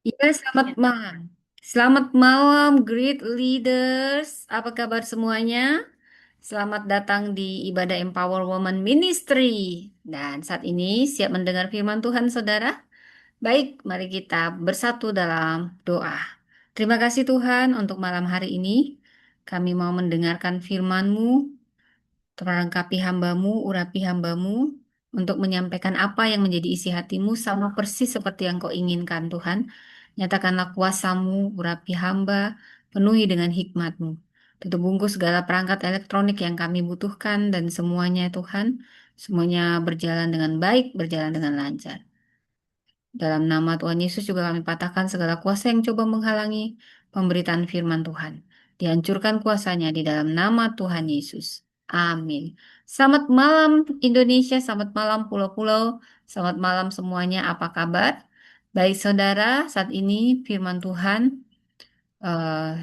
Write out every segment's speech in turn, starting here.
Ya, selamat malam. Selamat malam, great leaders. Apa kabar semuanya? Selamat datang di Ibadah Empower Woman Ministry. Dan saat ini siap mendengar firman Tuhan, saudara? Baik, mari kita bersatu dalam doa. Terima kasih Tuhan untuk malam hari ini. Kami mau mendengarkan firman-Mu. Perlengkapi hambamu, urapi hambamu, untuk menyampaikan apa yang menjadi isi hatimu sama persis seperti yang kau inginkan Tuhan. Nyatakanlah kuasamu, urapi hamba, penuhi dengan hikmatmu. Tutup bungkus segala perangkat elektronik yang kami butuhkan dan semuanya Tuhan, semuanya berjalan dengan baik, berjalan dengan lancar. Dalam nama Tuhan Yesus juga kami patahkan segala kuasa yang coba menghalangi pemberitaan firman Tuhan. Dihancurkan kuasanya di dalam nama Tuhan Yesus. Amin. Selamat malam Indonesia, selamat malam pulau-pulau, selamat malam semuanya. Apa kabar? Baik saudara, saat ini firman Tuhan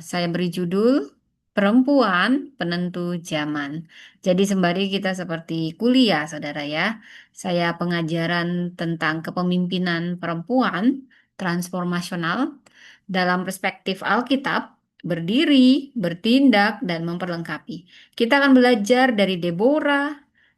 saya beri judul Perempuan Penentu Zaman. Jadi sembari kita seperti kuliah, saudara ya, saya pengajaran tentang kepemimpinan perempuan transformasional dalam perspektif Alkitab, berdiri, bertindak, dan memperlengkapi. Kita akan belajar dari Deborah,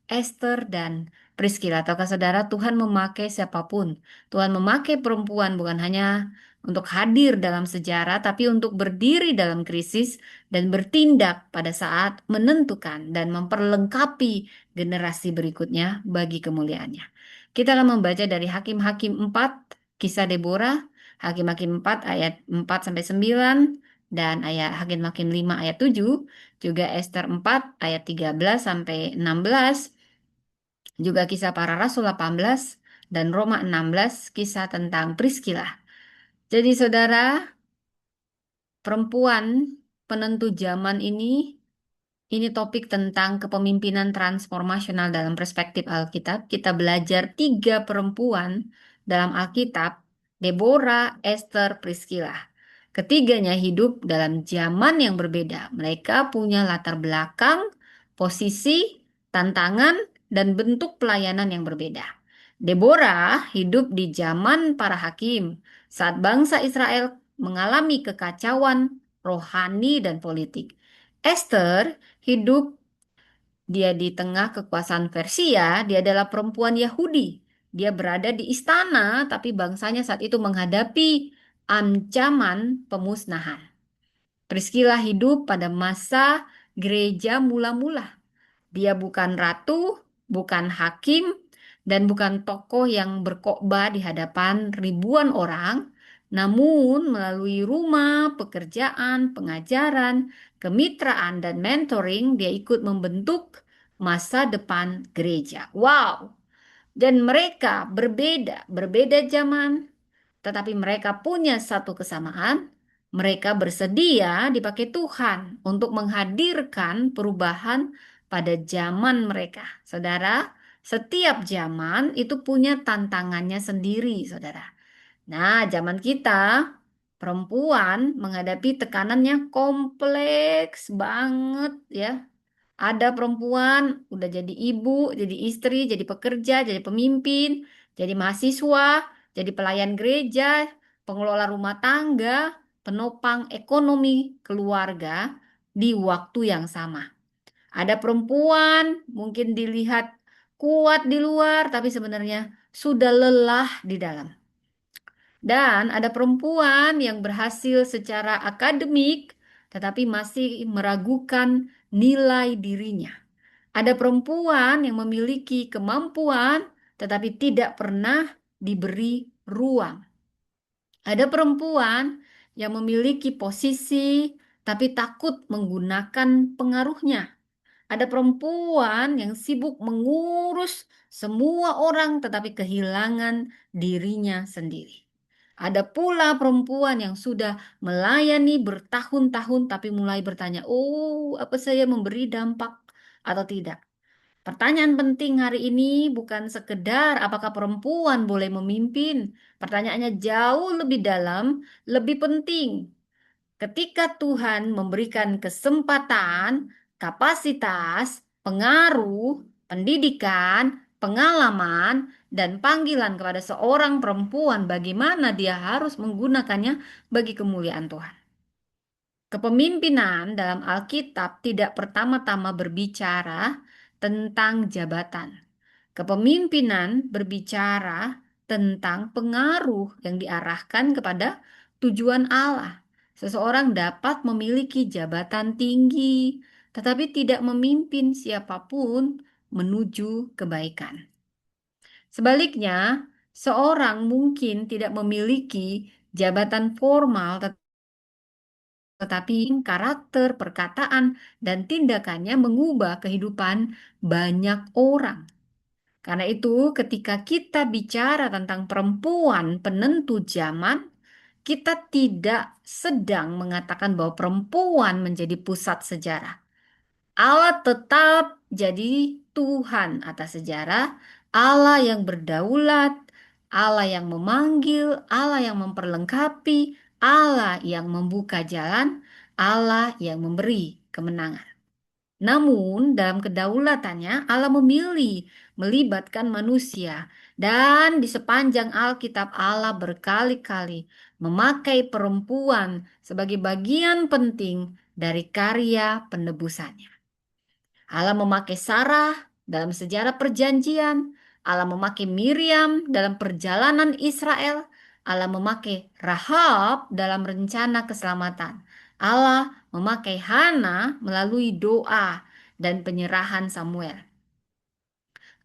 Esther, dan Priscilla. Tahukah saudara, Tuhan memakai siapapun. Tuhan memakai perempuan bukan hanya untuk hadir dalam sejarah, tapi untuk berdiri dalam krisis dan bertindak pada saat menentukan dan memperlengkapi generasi berikutnya bagi kemuliaannya. Kita akan membaca dari Hakim-Hakim 4, kisah Deborah, Hakim-Hakim 4 ayat 4 sampai 9 dan ayat Hakim-Hakim 5 ayat 7, juga Esther 4 ayat 13 sampai 16, juga kisah para rasul 18 dan Roma 16, kisah tentang Priscilla. Jadi saudara, perempuan penentu zaman ini topik tentang kepemimpinan transformasional dalam perspektif Alkitab. Kita belajar tiga perempuan dalam Alkitab, Deborah, Esther, Priscilla. Ketiganya hidup dalam zaman yang berbeda. Mereka punya latar belakang, posisi, tantangan, dan bentuk pelayanan yang berbeda. Deborah hidup di zaman para hakim, saat bangsa Israel mengalami kekacauan rohani dan politik. Esther hidup dia di tengah kekuasaan Persia, dia adalah perempuan Yahudi. Dia berada di istana, tapi bangsanya saat itu menghadapi ancaman pemusnahan. Priscilla hidup pada masa gereja mula-mula. Dia bukan ratu, bukan hakim, dan bukan tokoh yang berkhotbah di hadapan ribuan orang, namun melalui rumah, pekerjaan, pengajaran, kemitraan, dan mentoring, dia ikut membentuk masa depan gereja. Wow! Dan mereka berbeda, berbeda zaman, tetapi mereka punya satu kesamaan. Mereka bersedia dipakai Tuhan untuk menghadirkan perubahan pada zaman mereka. Saudara, setiap zaman itu punya tantangannya sendiri, saudara. Nah, zaman kita, perempuan menghadapi tekanannya kompleks banget ya. Ada perempuan udah jadi ibu, jadi istri, jadi pekerja, jadi pemimpin, jadi mahasiswa, jadi pelayan gereja, pengelola rumah tangga, penopang ekonomi keluarga di waktu yang sama. Ada perempuan mungkin dilihat kuat di luar, tapi sebenarnya sudah lelah di dalam. Dan ada perempuan yang berhasil secara akademik, tetapi masih meragukan nilai dirinya. Ada perempuan yang memiliki kemampuan, tetapi tidak pernah diberi ruang. Ada perempuan yang memiliki posisi, tapi takut menggunakan pengaruhnya. Ada perempuan yang sibuk mengurus semua orang, tetapi kehilangan dirinya sendiri. Ada pula perempuan yang sudah melayani bertahun-tahun, tapi mulai bertanya, "Oh, apa saya memberi dampak atau tidak?" Pertanyaan penting hari ini bukan sekedar apakah perempuan boleh memimpin. Pertanyaannya jauh lebih dalam, lebih penting. Ketika Tuhan memberikan kesempatan, kapasitas, pengaruh, pendidikan, pengalaman, dan panggilan kepada seorang perempuan bagaimana dia harus menggunakannya bagi kemuliaan Tuhan. Kepemimpinan dalam Alkitab tidak pertama-tama berbicara tentang jabatan. Kepemimpinan berbicara tentang pengaruh yang diarahkan kepada tujuan Allah. Seseorang dapat memiliki jabatan tinggi, tetapi tidak memimpin siapapun menuju kebaikan. Sebaliknya, seorang mungkin tidak memiliki jabatan formal, tetapi karakter, perkataan, dan tindakannya mengubah kehidupan banyak orang. Karena itu, ketika kita bicara tentang perempuan penentu zaman, kita tidak sedang mengatakan bahwa perempuan menjadi pusat sejarah. Allah tetap jadi Tuhan atas sejarah, Allah yang berdaulat, Allah yang memanggil, Allah yang memperlengkapi, Allah yang membuka jalan, Allah yang memberi kemenangan. Namun, dalam kedaulatannya, Allah memilih melibatkan manusia, dan di sepanjang Alkitab, Allah berkali-kali memakai perempuan sebagai bagian penting dari karya penebusannya. Allah memakai Sarah dalam sejarah perjanjian, Allah memakai Miriam dalam perjalanan Israel, Allah memakai Rahab dalam rencana keselamatan. Allah memakai Hana melalui doa dan penyerahan Samuel.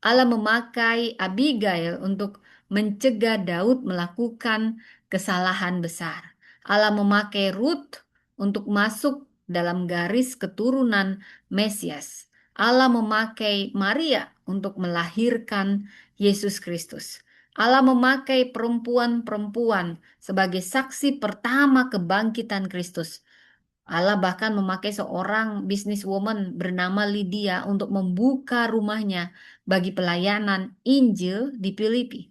Allah memakai Abigail untuk mencegah Daud melakukan kesalahan besar. Allah memakai Ruth untuk masuk dalam garis keturunan Mesias. Allah memakai Maria untuk melahirkan Yesus Kristus. Allah memakai perempuan-perempuan sebagai saksi pertama kebangkitan Kristus. Allah bahkan memakai seorang businesswoman bernama Lydia untuk membuka rumahnya bagi pelayanan Injil di Filipi.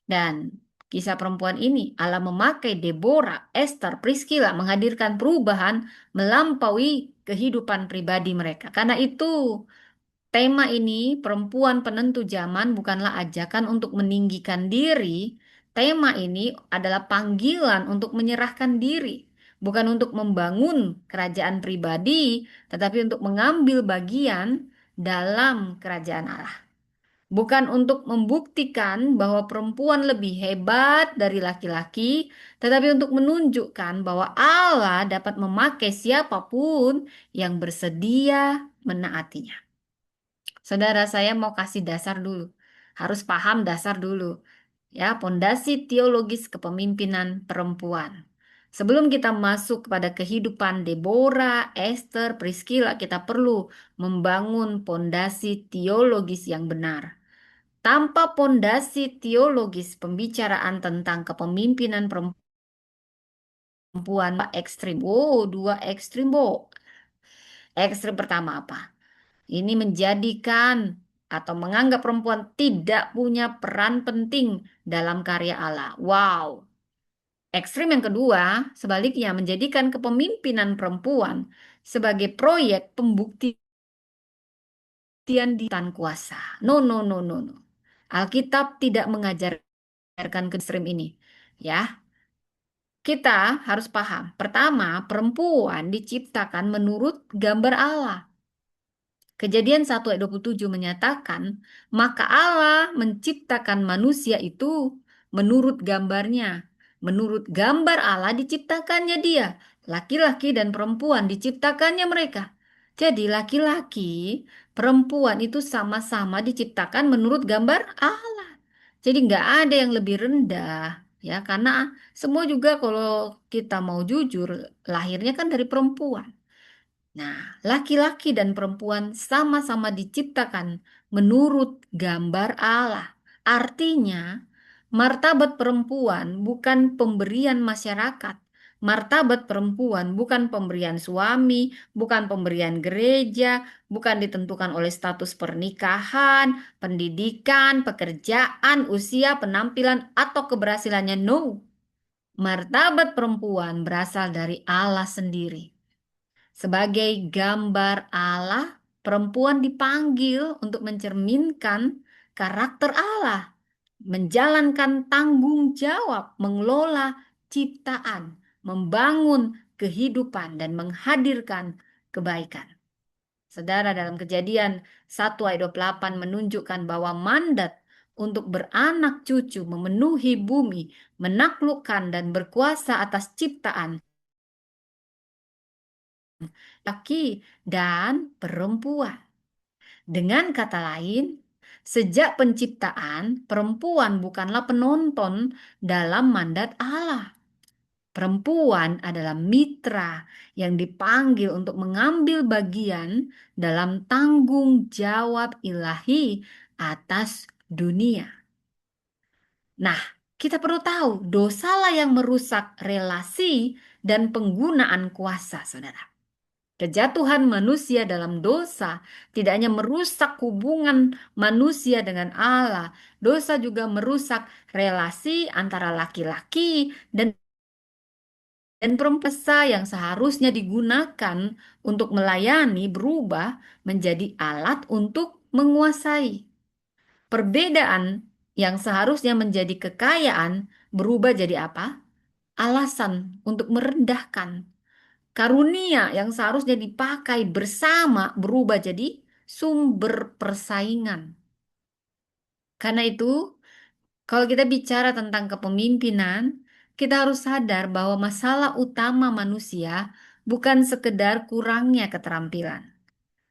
Dan kisah perempuan ini, Allah memakai Deborah, Esther, Priscilla menghadirkan perubahan melampaui kehidupan pribadi mereka. Karena itu, tema ini, perempuan penentu zaman, bukanlah ajakan untuk meninggikan diri. Tema ini adalah panggilan untuk menyerahkan diri, bukan untuk membangun kerajaan pribadi, tetapi untuk mengambil bagian dalam kerajaan Allah. Bukan untuk membuktikan bahwa perempuan lebih hebat dari laki-laki, tetapi untuk menunjukkan bahwa Allah dapat memakai siapapun yang bersedia menaatinya. Saudara, saya mau kasih dasar dulu. Harus paham dasar dulu. Ya, pondasi teologis kepemimpinan perempuan. Sebelum kita masuk kepada kehidupan Deborah, Esther, Priscilla, kita perlu membangun pondasi teologis yang benar. Tanpa pondasi teologis pembicaraan tentang kepemimpinan perempuan ekstrim. Oh, dua ekstrim, Bo. Ekstrim pertama apa? Ini menjadikan atau menganggap perempuan tidak punya peran penting dalam karya Allah. Wow. Ekstrim yang kedua, sebaliknya menjadikan kepemimpinan perempuan sebagai proyek pembuktian di tan kuasa. No, no, no, no, no. Alkitab tidak mengajarkan ke ekstrim ini. Ya, kita harus paham. Pertama, perempuan diciptakan menurut gambar Allah. Kejadian 1 ayat 27 menyatakan, maka Allah menciptakan manusia itu menurut gambarnya. Menurut gambar Allah diciptakannya dia. Laki-laki dan perempuan diciptakannya mereka. Jadi laki-laki, perempuan itu sama-sama diciptakan menurut gambar Allah. Jadi nggak ada yang lebih rendah. Ya, karena semua juga kalau kita mau jujur, lahirnya kan dari perempuan. Nah, laki-laki dan perempuan sama-sama diciptakan menurut gambar Allah. Artinya, martabat perempuan bukan pemberian masyarakat. Martabat perempuan bukan pemberian suami, bukan pemberian gereja, bukan ditentukan oleh status pernikahan, pendidikan, pekerjaan, usia, penampilan, atau keberhasilannya. No, martabat perempuan berasal dari Allah sendiri. Sebagai gambar Allah, Perempuan dipanggil untuk mencerminkan karakter Allah, menjalankan tanggung jawab, mengelola ciptaan, membangun kehidupan, dan menghadirkan kebaikan. Saudara, dalam Kejadian 1 ayat 28 menunjukkan bahwa mandat untuk beranak cucu, memenuhi bumi, menaklukkan dan berkuasa atas ciptaan laki dan perempuan. Dengan kata lain, sejak penciptaan, perempuan bukanlah penonton dalam mandat Allah. Perempuan adalah mitra yang dipanggil untuk mengambil bagian dalam tanggung jawab ilahi atas dunia. Nah, kita perlu tahu dosalah yang merusak relasi dan penggunaan kuasa, saudara. Kejatuhan manusia dalam dosa tidak hanya merusak hubungan manusia dengan Allah, dosa juga merusak relasi antara laki-laki dan perempuan yang seharusnya digunakan untuk melayani berubah menjadi alat untuk menguasai. Perbedaan yang seharusnya menjadi kekayaan berubah jadi apa? Alasan untuk merendahkan. Karunia yang seharusnya dipakai bersama berubah jadi sumber persaingan. Karena itu, kalau kita bicara tentang kepemimpinan, kita harus sadar bahwa masalah utama manusia bukan sekedar kurangnya keterampilan.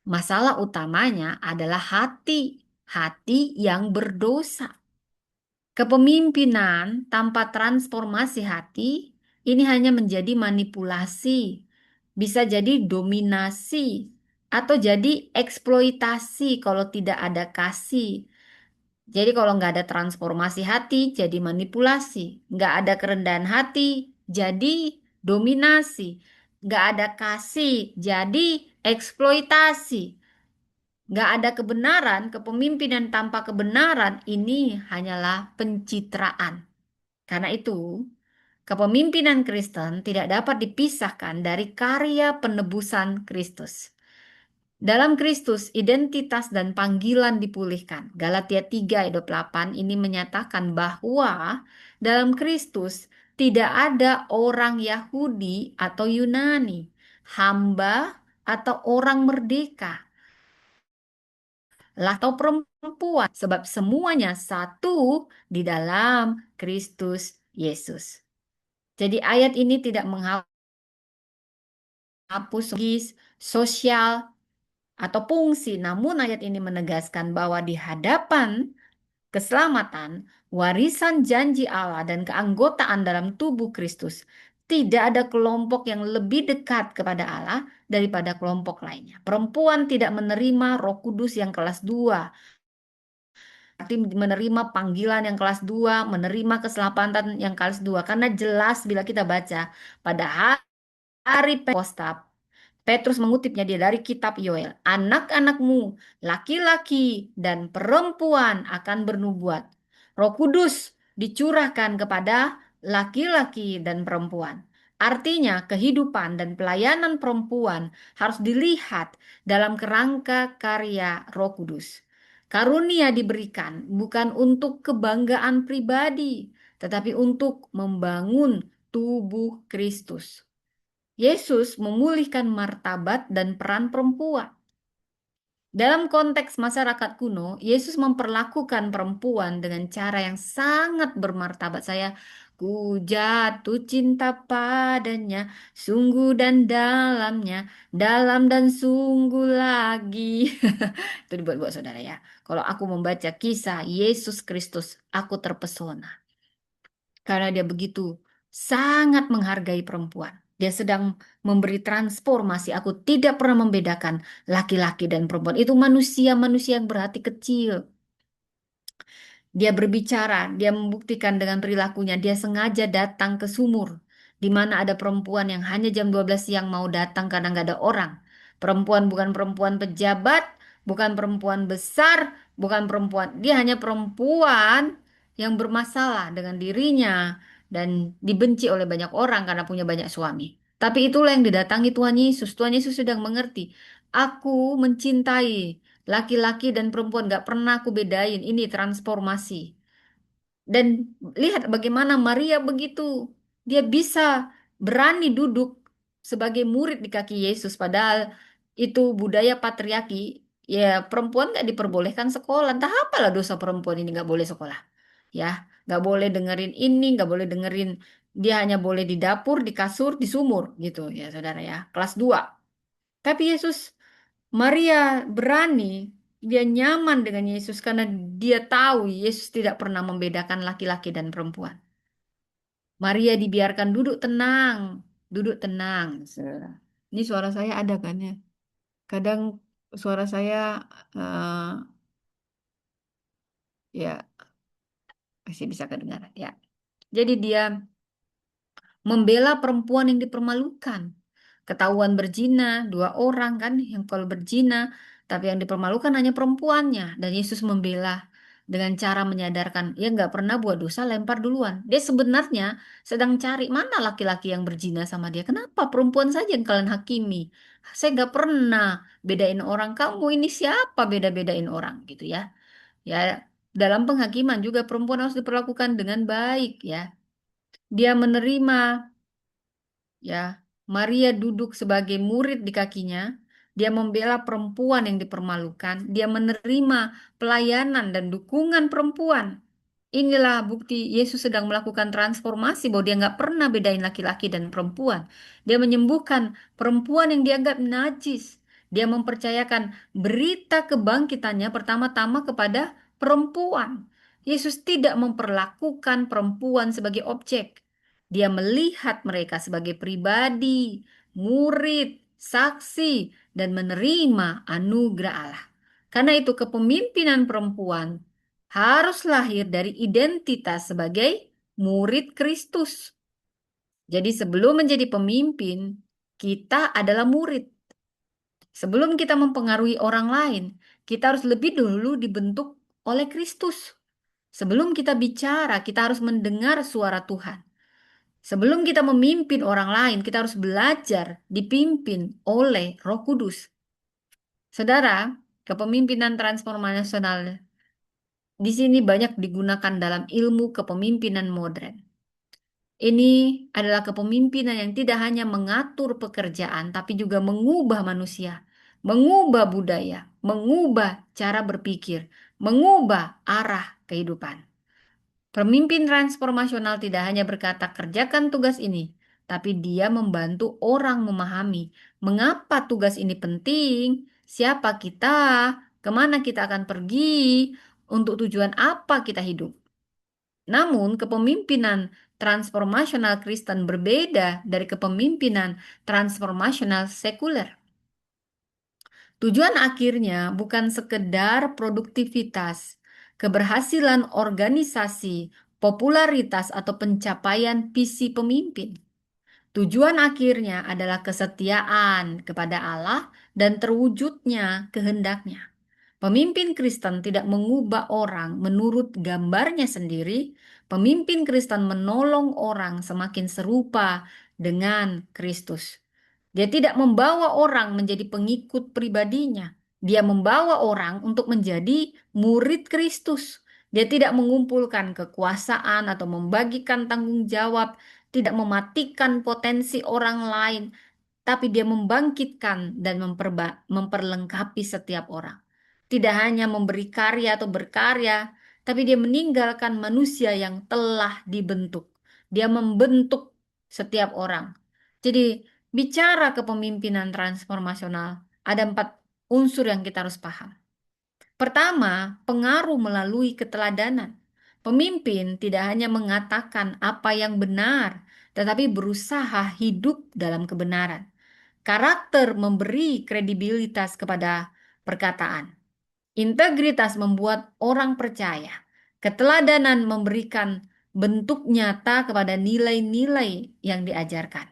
Masalah utamanya adalah hati yang berdosa. Kepemimpinan tanpa transformasi hati ini hanya menjadi manipulasi, bisa jadi dominasi, atau jadi eksploitasi kalau tidak ada kasih. Jadi kalau nggak ada transformasi hati, jadi manipulasi. Nggak ada kerendahan hati, jadi dominasi. Nggak ada kasih, jadi eksploitasi. Nggak ada kebenaran, kepemimpinan tanpa kebenaran ini hanyalah pencitraan. Karena itu, kepemimpinan Kristen tidak dapat dipisahkan dari karya penebusan Kristus. Dalam Kristus, identitas dan panggilan dipulihkan. Galatia 3 ayat 8 ini menyatakan bahwa dalam Kristus tidak ada orang Yahudi atau Yunani, hamba atau orang merdeka, laki atau perempuan, sebab semuanya satu di dalam Kristus Yesus. Jadi ayat ini tidak menghapus sosial atau fungsi, namun ayat ini menegaskan bahwa di hadapan keselamatan, warisan janji Allah dan keanggotaan dalam tubuh Kristus, tidak ada kelompok yang lebih dekat kepada Allah daripada kelompok lainnya. Perempuan tidak menerima Roh Kudus yang kelas 2, arti menerima panggilan yang kelas 2, menerima keselamatan yang kelas 2. Karena jelas bila kita baca pada hari Pentakosta, Petrus mengutipnya dia dari kitab Yoel. Anak-anakmu, laki-laki dan perempuan akan bernubuat. Roh Kudus dicurahkan kepada laki-laki dan perempuan. Artinya kehidupan dan pelayanan perempuan harus dilihat dalam kerangka karya Roh Kudus. Karunia diberikan bukan untuk kebanggaan pribadi, tetapi untuk membangun tubuh Kristus. Yesus memulihkan martabat dan peran perempuan. Dalam konteks masyarakat kuno, Yesus memperlakukan perempuan dengan cara yang sangat bermartabat. Ku jatuh cinta padanya, sungguh dan dalamnya, dalam dan sungguh lagi. Itu dibuat-buat saudara ya. Kalau aku membaca kisah Yesus Kristus, aku terpesona. Karena dia begitu sangat menghargai perempuan. Dia sedang memberi transformasi. Aku tidak pernah membedakan laki-laki dan perempuan. Itu manusia-manusia yang berhati kecil. Dia berbicara, dia membuktikan dengan perilakunya. Dia sengaja datang ke sumur, di mana ada perempuan yang hanya jam 12 siang mau datang karena nggak ada orang. Perempuan bukan perempuan pejabat, bukan perempuan besar, bukan perempuan. Dia hanya perempuan yang bermasalah dengan dirinya dan dibenci oleh banyak orang karena punya banyak suami. Tapi itulah yang didatangi Tuhan Yesus. Tuhan Yesus sedang mengerti. Aku mencintai laki-laki dan perempuan, gak pernah aku bedain. Ini transformasi. Dan lihat bagaimana Maria begitu. Dia bisa berani duduk sebagai murid di kaki Yesus. Padahal itu budaya patriarki. Ya perempuan gak diperbolehkan sekolah. Entah apalah dosa perempuan ini gak boleh sekolah. Ya, gak boleh dengerin ini, gak boleh dengerin. Dia hanya boleh di dapur, di kasur, di sumur gitu ya saudara ya. Kelas 2. Tapi Yesus, Maria berani, dia nyaman dengan Yesus karena dia tahu Yesus tidak pernah membedakan laki-laki dan perempuan. Maria dibiarkan duduk tenang, duduk tenang. Saudara. Ini suara saya ada kan ya? Kadang suara saya eh, ya masih bisa kedengaran ya. Jadi dia membela perempuan yang dipermalukan. Ketahuan berzina, 2 orang kan yang kalau berzina, tapi yang dipermalukan hanya perempuannya. Dan Yesus membela dengan cara menyadarkan, ya nggak pernah buat dosa, lempar duluan. Dia sebenarnya sedang cari mana laki-laki yang berzina sama dia. Kenapa perempuan saja yang kalian hakimi? Saya nggak pernah bedain orang. Kamu ini siapa beda-bedain orang gitu ya. Ya dalam penghakiman juga perempuan harus diperlakukan dengan baik ya. Dia menerima. Ya, Maria duduk sebagai murid di kakinya. Dia membela perempuan yang dipermalukan. Dia menerima pelayanan dan dukungan perempuan. Inilah bukti Yesus sedang melakukan transformasi bahwa dia nggak pernah bedain laki-laki dan perempuan. Dia menyembuhkan perempuan yang dianggap najis. Dia mempercayakan berita kebangkitannya pertama-tama kepada perempuan. Yesus tidak memperlakukan perempuan sebagai objek. Dia melihat mereka sebagai pribadi, murid, saksi, dan menerima anugerah Allah. Karena itu kepemimpinan perempuan harus lahir dari identitas sebagai murid Kristus. Jadi sebelum menjadi pemimpin, kita adalah murid. Sebelum kita mempengaruhi orang lain, kita harus lebih dulu dibentuk oleh Kristus. Sebelum kita bicara, kita harus mendengar suara Tuhan. Sebelum kita memimpin orang lain, kita harus belajar dipimpin oleh Roh Kudus. Saudara, kepemimpinan transformasional di sini banyak digunakan dalam ilmu kepemimpinan modern. Ini adalah kepemimpinan yang tidak hanya mengatur pekerjaan, tapi juga mengubah manusia, mengubah budaya, mengubah cara berpikir, mengubah arah kehidupan. Pemimpin transformasional tidak hanya berkata kerjakan tugas ini, tapi dia membantu orang memahami mengapa tugas ini penting, siapa kita, kemana kita akan pergi, untuk tujuan apa kita hidup. Namun, kepemimpinan transformasional Kristen berbeda dari kepemimpinan transformasional sekuler. Tujuan akhirnya bukan sekedar produktivitas, keberhasilan organisasi, popularitas, atau pencapaian visi pemimpin. Tujuan akhirnya adalah kesetiaan kepada Allah dan terwujudnya kehendaknya. Pemimpin Kristen tidak mengubah orang menurut gambarnya sendiri. Pemimpin Kristen menolong orang semakin serupa dengan Kristus. Dia tidak membawa orang menjadi pengikut pribadinya. Dia membawa orang untuk menjadi murid Kristus. Dia tidak mengumpulkan kekuasaan atau membagikan tanggung jawab, tidak mematikan potensi orang lain, tapi dia membangkitkan dan memperlengkapi setiap orang. Tidak hanya memberi karya atau berkarya, tapi dia meninggalkan manusia yang telah dibentuk. Dia membentuk setiap orang. Jadi, bicara kepemimpinan transformasional, ada 4 unsur yang kita harus paham. Pertama, pengaruh melalui keteladanan. Pemimpin tidak hanya mengatakan apa yang benar, tetapi berusaha hidup dalam kebenaran. Karakter memberi kredibilitas kepada perkataan. Integritas membuat orang percaya. Keteladanan memberikan bentuk nyata kepada nilai-nilai yang diajarkan.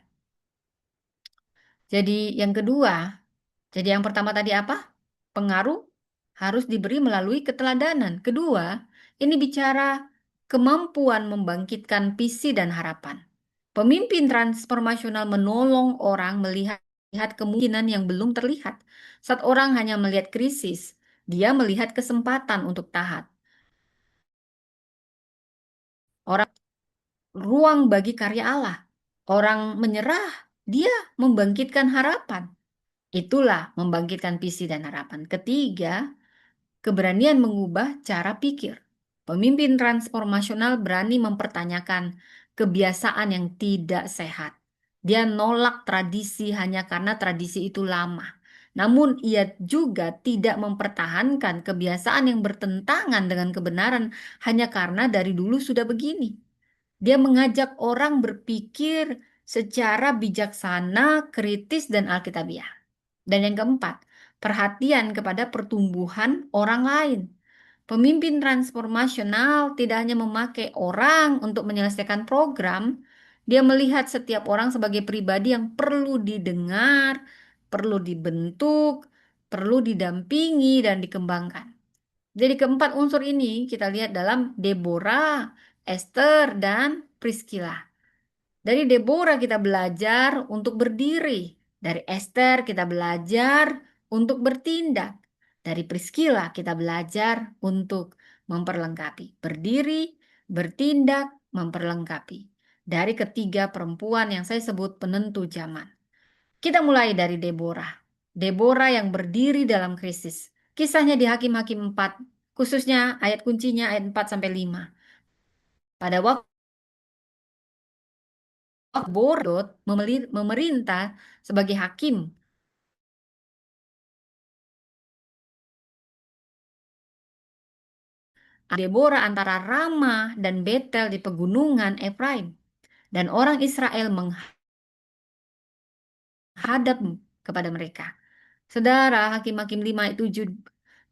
Jadi yang kedua, jadi yang pertama tadi apa? Pengaruh harus diberi melalui keteladanan. Kedua, ini bicara kemampuan membangkitkan visi dan harapan. Pemimpin transformasional menolong orang melihat melihat kemungkinan yang belum terlihat. Saat orang hanya melihat krisis, dia melihat kesempatan untuk tahan. Orang ruang bagi karya Allah. Orang menyerah, dia membangkitkan harapan. Itulah membangkitkan visi dan harapan. Ketiga, keberanian mengubah cara pikir. Pemimpin transformasional berani mempertanyakan kebiasaan yang tidak sehat. Dia nolak tradisi hanya karena tradisi itu lama. Namun ia juga tidak mempertahankan kebiasaan yang bertentangan dengan kebenaran hanya karena dari dulu sudah begini. Dia mengajak orang berpikir secara bijaksana, kritis, dan alkitabiah. Dan yang keempat, perhatian kepada pertumbuhan orang lain. Pemimpin transformasional tidak hanya memakai orang untuk menyelesaikan program, dia melihat setiap orang sebagai pribadi yang perlu didengar, perlu dibentuk, perlu didampingi, dan dikembangkan. Jadi keempat unsur ini kita lihat dalam Deborah, Esther, dan Priscilla. Dari Deborah kita belajar untuk berdiri. Dari Esther kita belajar untuk bertindak. Dari Priscilla kita belajar untuk memperlengkapi. Berdiri, bertindak, memperlengkapi. Dari ketiga perempuan yang saya sebut penentu zaman. Kita mulai dari Deborah. Deborah yang berdiri dalam krisis. Kisahnya di Hakim-Hakim 4, khususnya ayat kuncinya ayat 4 sampai 5. Pada waktu Bordot memerintah sebagai hakim. Deborah antara Ramah dan Betel di pegunungan Efraim. Dan orang Israel menghadap kepada mereka. Saudara, Hakim-Hakim 5 ayat 7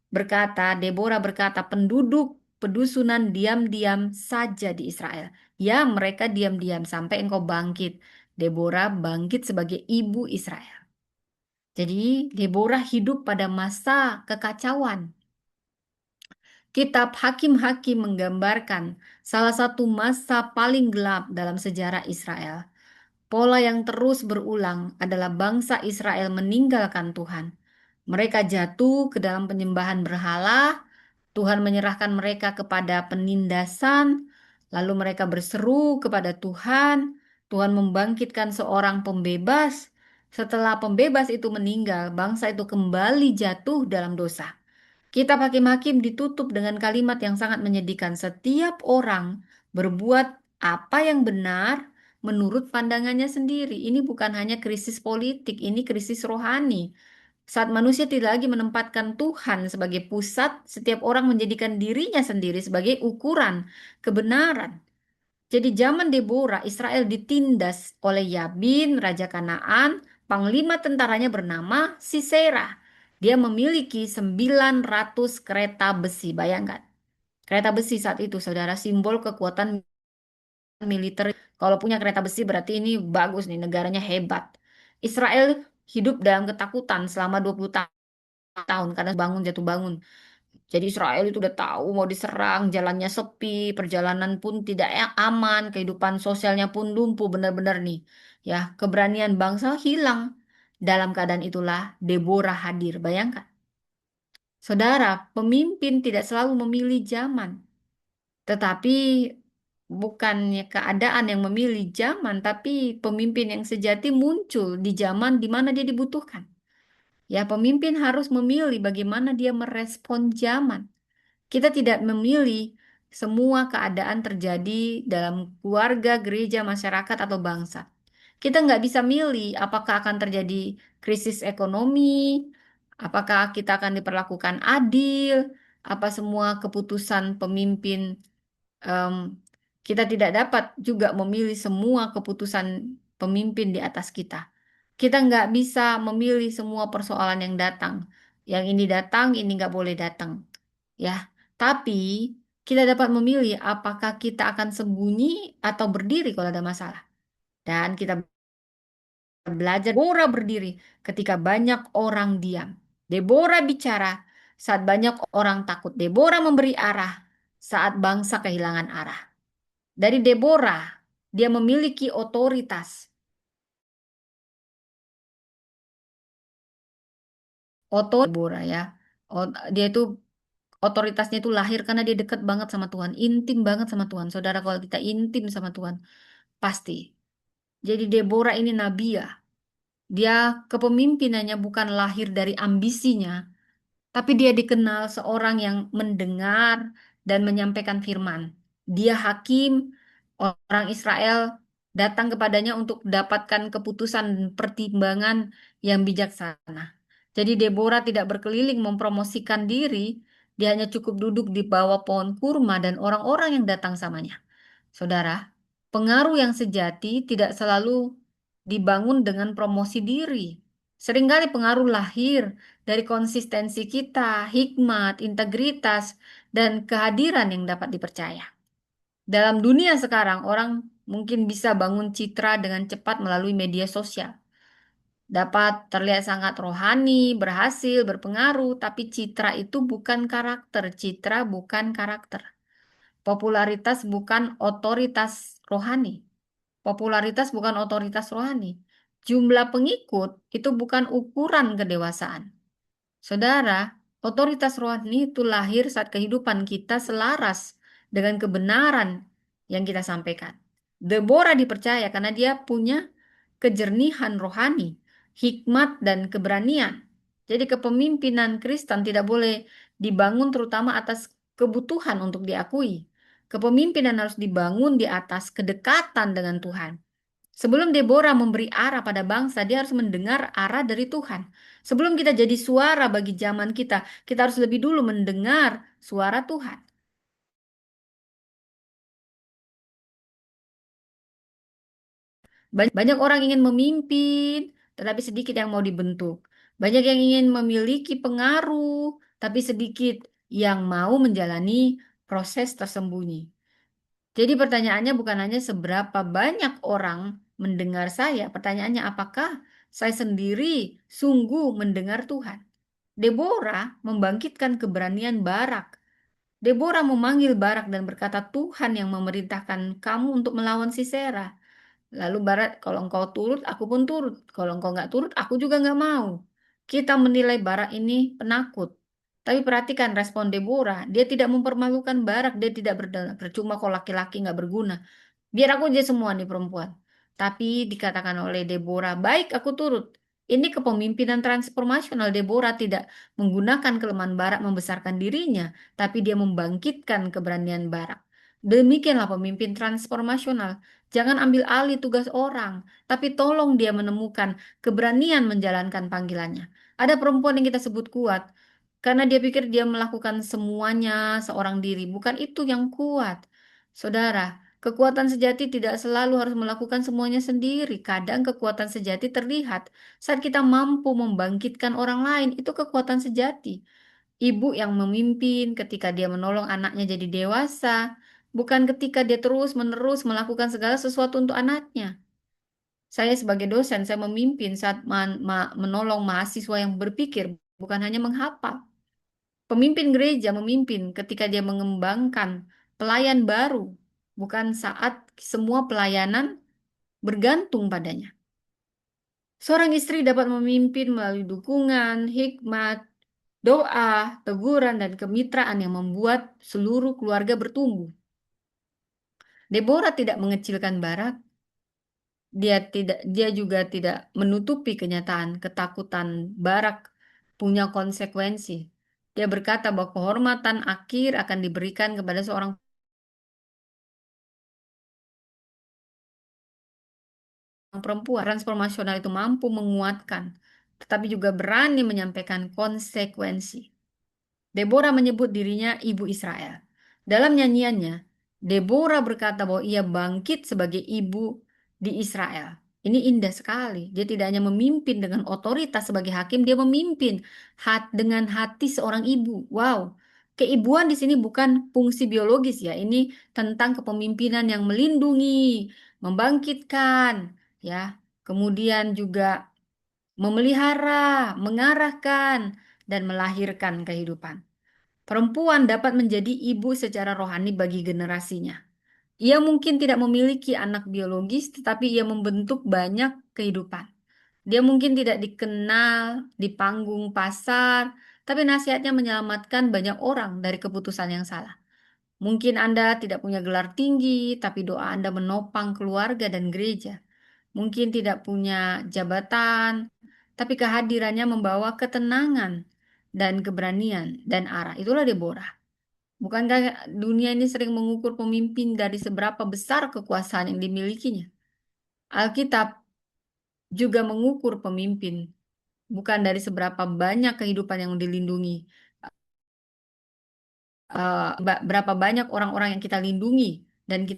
berkata, Deborah berkata, penduduk pedusunan diam-diam saja di Israel. Ya, mereka diam-diam sampai engkau bangkit. Deborah bangkit sebagai ibu Israel. Jadi, Deborah hidup pada masa kekacauan. Kitab Hakim-Hakim menggambarkan salah satu masa paling gelap dalam sejarah Israel. Pola yang terus berulang adalah bangsa Israel meninggalkan Tuhan. Mereka jatuh ke dalam penyembahan berhala, Tuhan menyerahkan mereka kepada penindasan, lalu mereka berseru kepada Tuhan, Tuhan membangkitkan seorang pembebas. Setelah pembebas itu meninggal, bangsa itu kembali jatuh dalam dosa. Kitab Hakim-Hakim ditutup dengan kalimat yang sangat menyedihkan. Setiap orang berbuat apa yang benar menurut pandangannya sendiri. Ini bukan hanya krisis politik, ini krisis rohani. Saat manusia tidak lagi menempatkan Tuhan sebagai pusat, setiap orang menjadikan dirinya sendiri sebagai ukuran kebenaran. Jadi zaman Deborah, Israel ditindas oleh Yabin, Raja Kanaan, panglima tentaranya bernama Sisera. Dia memiliki 900 kereta besi, bayangkan. Kereta besi saat itu, saudara, simbol kekuatan militer. Kalau punya kereta besi berarti ini bagus nih, negaranya hebat. Israel hidup dalam ketakutan selama 20 tahun karena bangun jatuh bangun. Jadi Israel itu udah tahu mau diserang, jalannya sepi, perjalanan pun tidak aman, kehidupan sosialnya pun lumpuh benar-benar nih. Ya, keberanian bangsa hilang. Dalam keadaan itulah Deborah hadir. Bayangkan, saudara, pemimpin tidak selalu memilih zaman, tetapi bukannya keadaan yang memilih zaman, tapi pemimpin yang sejati muncul di zaman di mana dia dibutuhkan. Ya, pemimpin harus memilih bagaimana dia merespon zaman. Kita tidak memilih semua keadaan terjadi dalam keluarga, gereja, masyarakat, atau bangsa. Kita nggak bisa milih apakah akan terjadi krisis ekonomi, apakah kita akan diperlakukan adil, apa semua keputusan pemimpin. em, Kita tidak dapat juga memilih semua keputusan pemimpin di atas kita. Kita nggak bisa memilih semua persoalan yang datang. Yang ini datang, ini nggak boleh datang. Ya, tapi kita dapat memilih apakah kita akan sembunyi atau berdiri kalau ada masalah. Dan kita belajar Deborah berdiri ketika banyak orang diam. Deborah bicara saat banyak orang takut. Deborah memberi arah saat bangsa kehilangan arah. Dari Deborah, dia memiliki otoritas. Deborah ya. Dia itu otoritasnya itu lahir karena dia dekat banget sama Tuhan, intim banget sama Tuhan. Saudara, kalau kita intim sama Tuhan, pasti. Jadi Deborah ini nabi ya. Dia kepemimpinannya bukan lahir dari ambisinya, tapi dia dikenal seorang yang mendengar dan menyampaikan firman. Dia hakim, orang Israel datang kepadanya untuk dapatkan keputusan dan pertimbangan yang bijaksana. Jadi Deborah tidak berkeliling mempromosikan diri, dia hanya cukup duduk di bawah pohon kurma dan orang-orang yang datang samanya. Saudara, pengaruh yang sejati tidak selalu dibangun dengan promosi diri. Seringkali pengaruh lahir dari konsistensi kita, hikmat, integritas, dan kehadiran yang dapat dipercaya. Dalam dunia sekarang, orang mungkin bisa bangun citra dengan cepat melalui media sosial. Dapat terlihat sangat rohani, berhasil, berpengaruh, tapi citra itu bukan karakter. Citra bukan karakter. Popularitas bukan otoritas rohani. Popularitas bukan otoritas rohani. Jumlah pengikut itu bukan ukuran kedewasaan. Saudara, otoritas rohani itu lahir saat kehidupan kita selaras dengan kebenaran yang kita sampaikan. Deborah dipercaya karena dia punya kejernihan rohani, hikmat, dan keberanian. Jadi kepemimpinan Kristen tidak boleh dibangun terutama atas kebutuhan untuk diakui. Kepemimpinan harus dibangun di atas kedekatan dengan Tuhan. Sebelum Deborah memberi arah pada bangsa, dia harus mendengar arah dari Tuhan. Sebelum kita jadi suara bagi zaman kita, kita harus lebih dulu mendengar suara Tuhan. Banyak orang ingin memimpin, tetapi sedikit yang mau dibentuk. Banyak yang ingin memiliki pengaruh, tapi sedikit yang mau menjalani proses tersembunyi. Jadi pertanyaannya bukan hanya seberapa banyak orang mendengar saya, pertanyaannya apakah saya sendiri sungguh mendengar Tuhan. Deborah membangkitkan keberanian Barak. Deborah memanggil Barak dan berkata, Tuhan yang memerintahkan kamu untuk melawan Sisera. Lalu Barak, kalau engkau turut, aku pun turut. Kalau engkau nggak turut, aku juga nggak mau. Kita menilai Barak ini penakut. Tapi perhatikan respon Deborah. Dia tidak mempermalukan Barak. Dia tidak percuma kalau laki-laki nggak berguna. Biar aku aja semua nih perempuan. Tapi dikatakan oleh Deborah, baik aku turut. Ini kepemimpinan transformasional. Deborah tidak menggunakan kelemahan Barak membesarkan dirinya, tapi dia membangkitkan keberanian Barak. Demikianlah pemimpin transformasional. Jangan ambil alih tugas orang, tapi tolong dia menemukan keberanian menjalankan panggilannya. Ada perempuan yang kita sebut kuat, karena dia pikir dia melakukan semuanya seorang diri. Bukan itu yang kuat. Saudara, kekuatan sejati tidak selalu harus melakukan semuanya sendiri. Kadang kekuatan sejati terlihat saat kita mampu membangkitkan orang lain. Itu kekuatan sejati. Ibu yang memimpin ketika dia menolong anaknya jadi dewasa, bukan ketika dia terus-menerus melakukan segala sesuatu untuk anaknya. Saya sebagai dosen, saya memimpin saat menolong mahasiswa yang berpikir, bukan hanya menghafal. Pemimpin gereja memimpin ketika dia mengembangkan pelayan baru, bukan saat semua pelayanan bergantung padanya. Seorang istri dapat memimpin melalui dukungan, hikmat, doa, teguran, dan kemitraan yang membuat seluruh keluarga bertumbuh. Deborah tidak mengecilkan Barak, dia juga tidak menutupi kenyataan ketakutan Barak punya konsekuensi. Dia berkata bahwa kehormatan akhir akan diberikan kepada seorang perempuan. Transformasional itu mampu menguatkan, tetapi juga berani menyampaikan konsekuensi. Deborah menyebut dirinya Ibu Israel. Dalam nyanyiannya, Deborah berkata bahwa ia bangkit sebagai ibu di Israel. Ini indah sekali. Dia tidak hanya memimpin dengan otoritas sebagai hakim, dia memimpin dengan hati seorang ibu. Wow. Keibuan di sini bukan fungsi biologis ya. Ini tentang kepemimpinan yang melindungi, membangkitkan, ya. Kemudian juga memelihara, mengarahkan, dan melahirkan kehidupan. Perempuan dapat menjadi ibu secara rohani bagi generasinya. Ia mungkin tidak memiliki anak biologis, tetapi ia membentuk banyak kehidupan. Dia mungkin tidak dikenal di panggung pasar, tapi nasihatnya menyelamatkan banyak orang dari keputusan yang salah. Mungkin Anda tidak punya gelar tinggi, tapi doa Anda menopang keluarga dan gereja. Mungkin tidak punya jabatan, tapi kehadirannya membawa ketenangan dan keberanian dan arah. Itulah Deborah. Bukankah dunia ini sering mengukur pemimpin dari seberapa besar kekuasaan yang dimilikinya? Alkitab juga mengukur pemimpin bukan dari seberapa banyak kehidupan yang dilindungi, berapa banyak orang-orang yang kita lindungi dan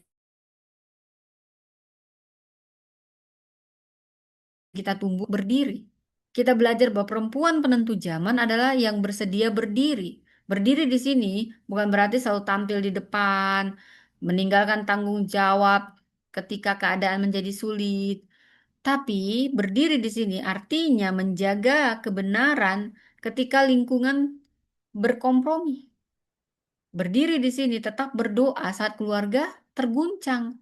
kita tumbuh berdiri. Kita belajar bahwa perempuan penentu zaman adalah yang bersedia berdiri. Berdiri di sini bukan berarti selalu tampil di depan, meninggalkan tanggung jawab ketika keadaan menjadi sulit. Tapi berdiri di sini artinya menjaga kebenaran ketika lingkungan berkompromi. Berdiri di sini tetap berdoa saat keluarga terguncang.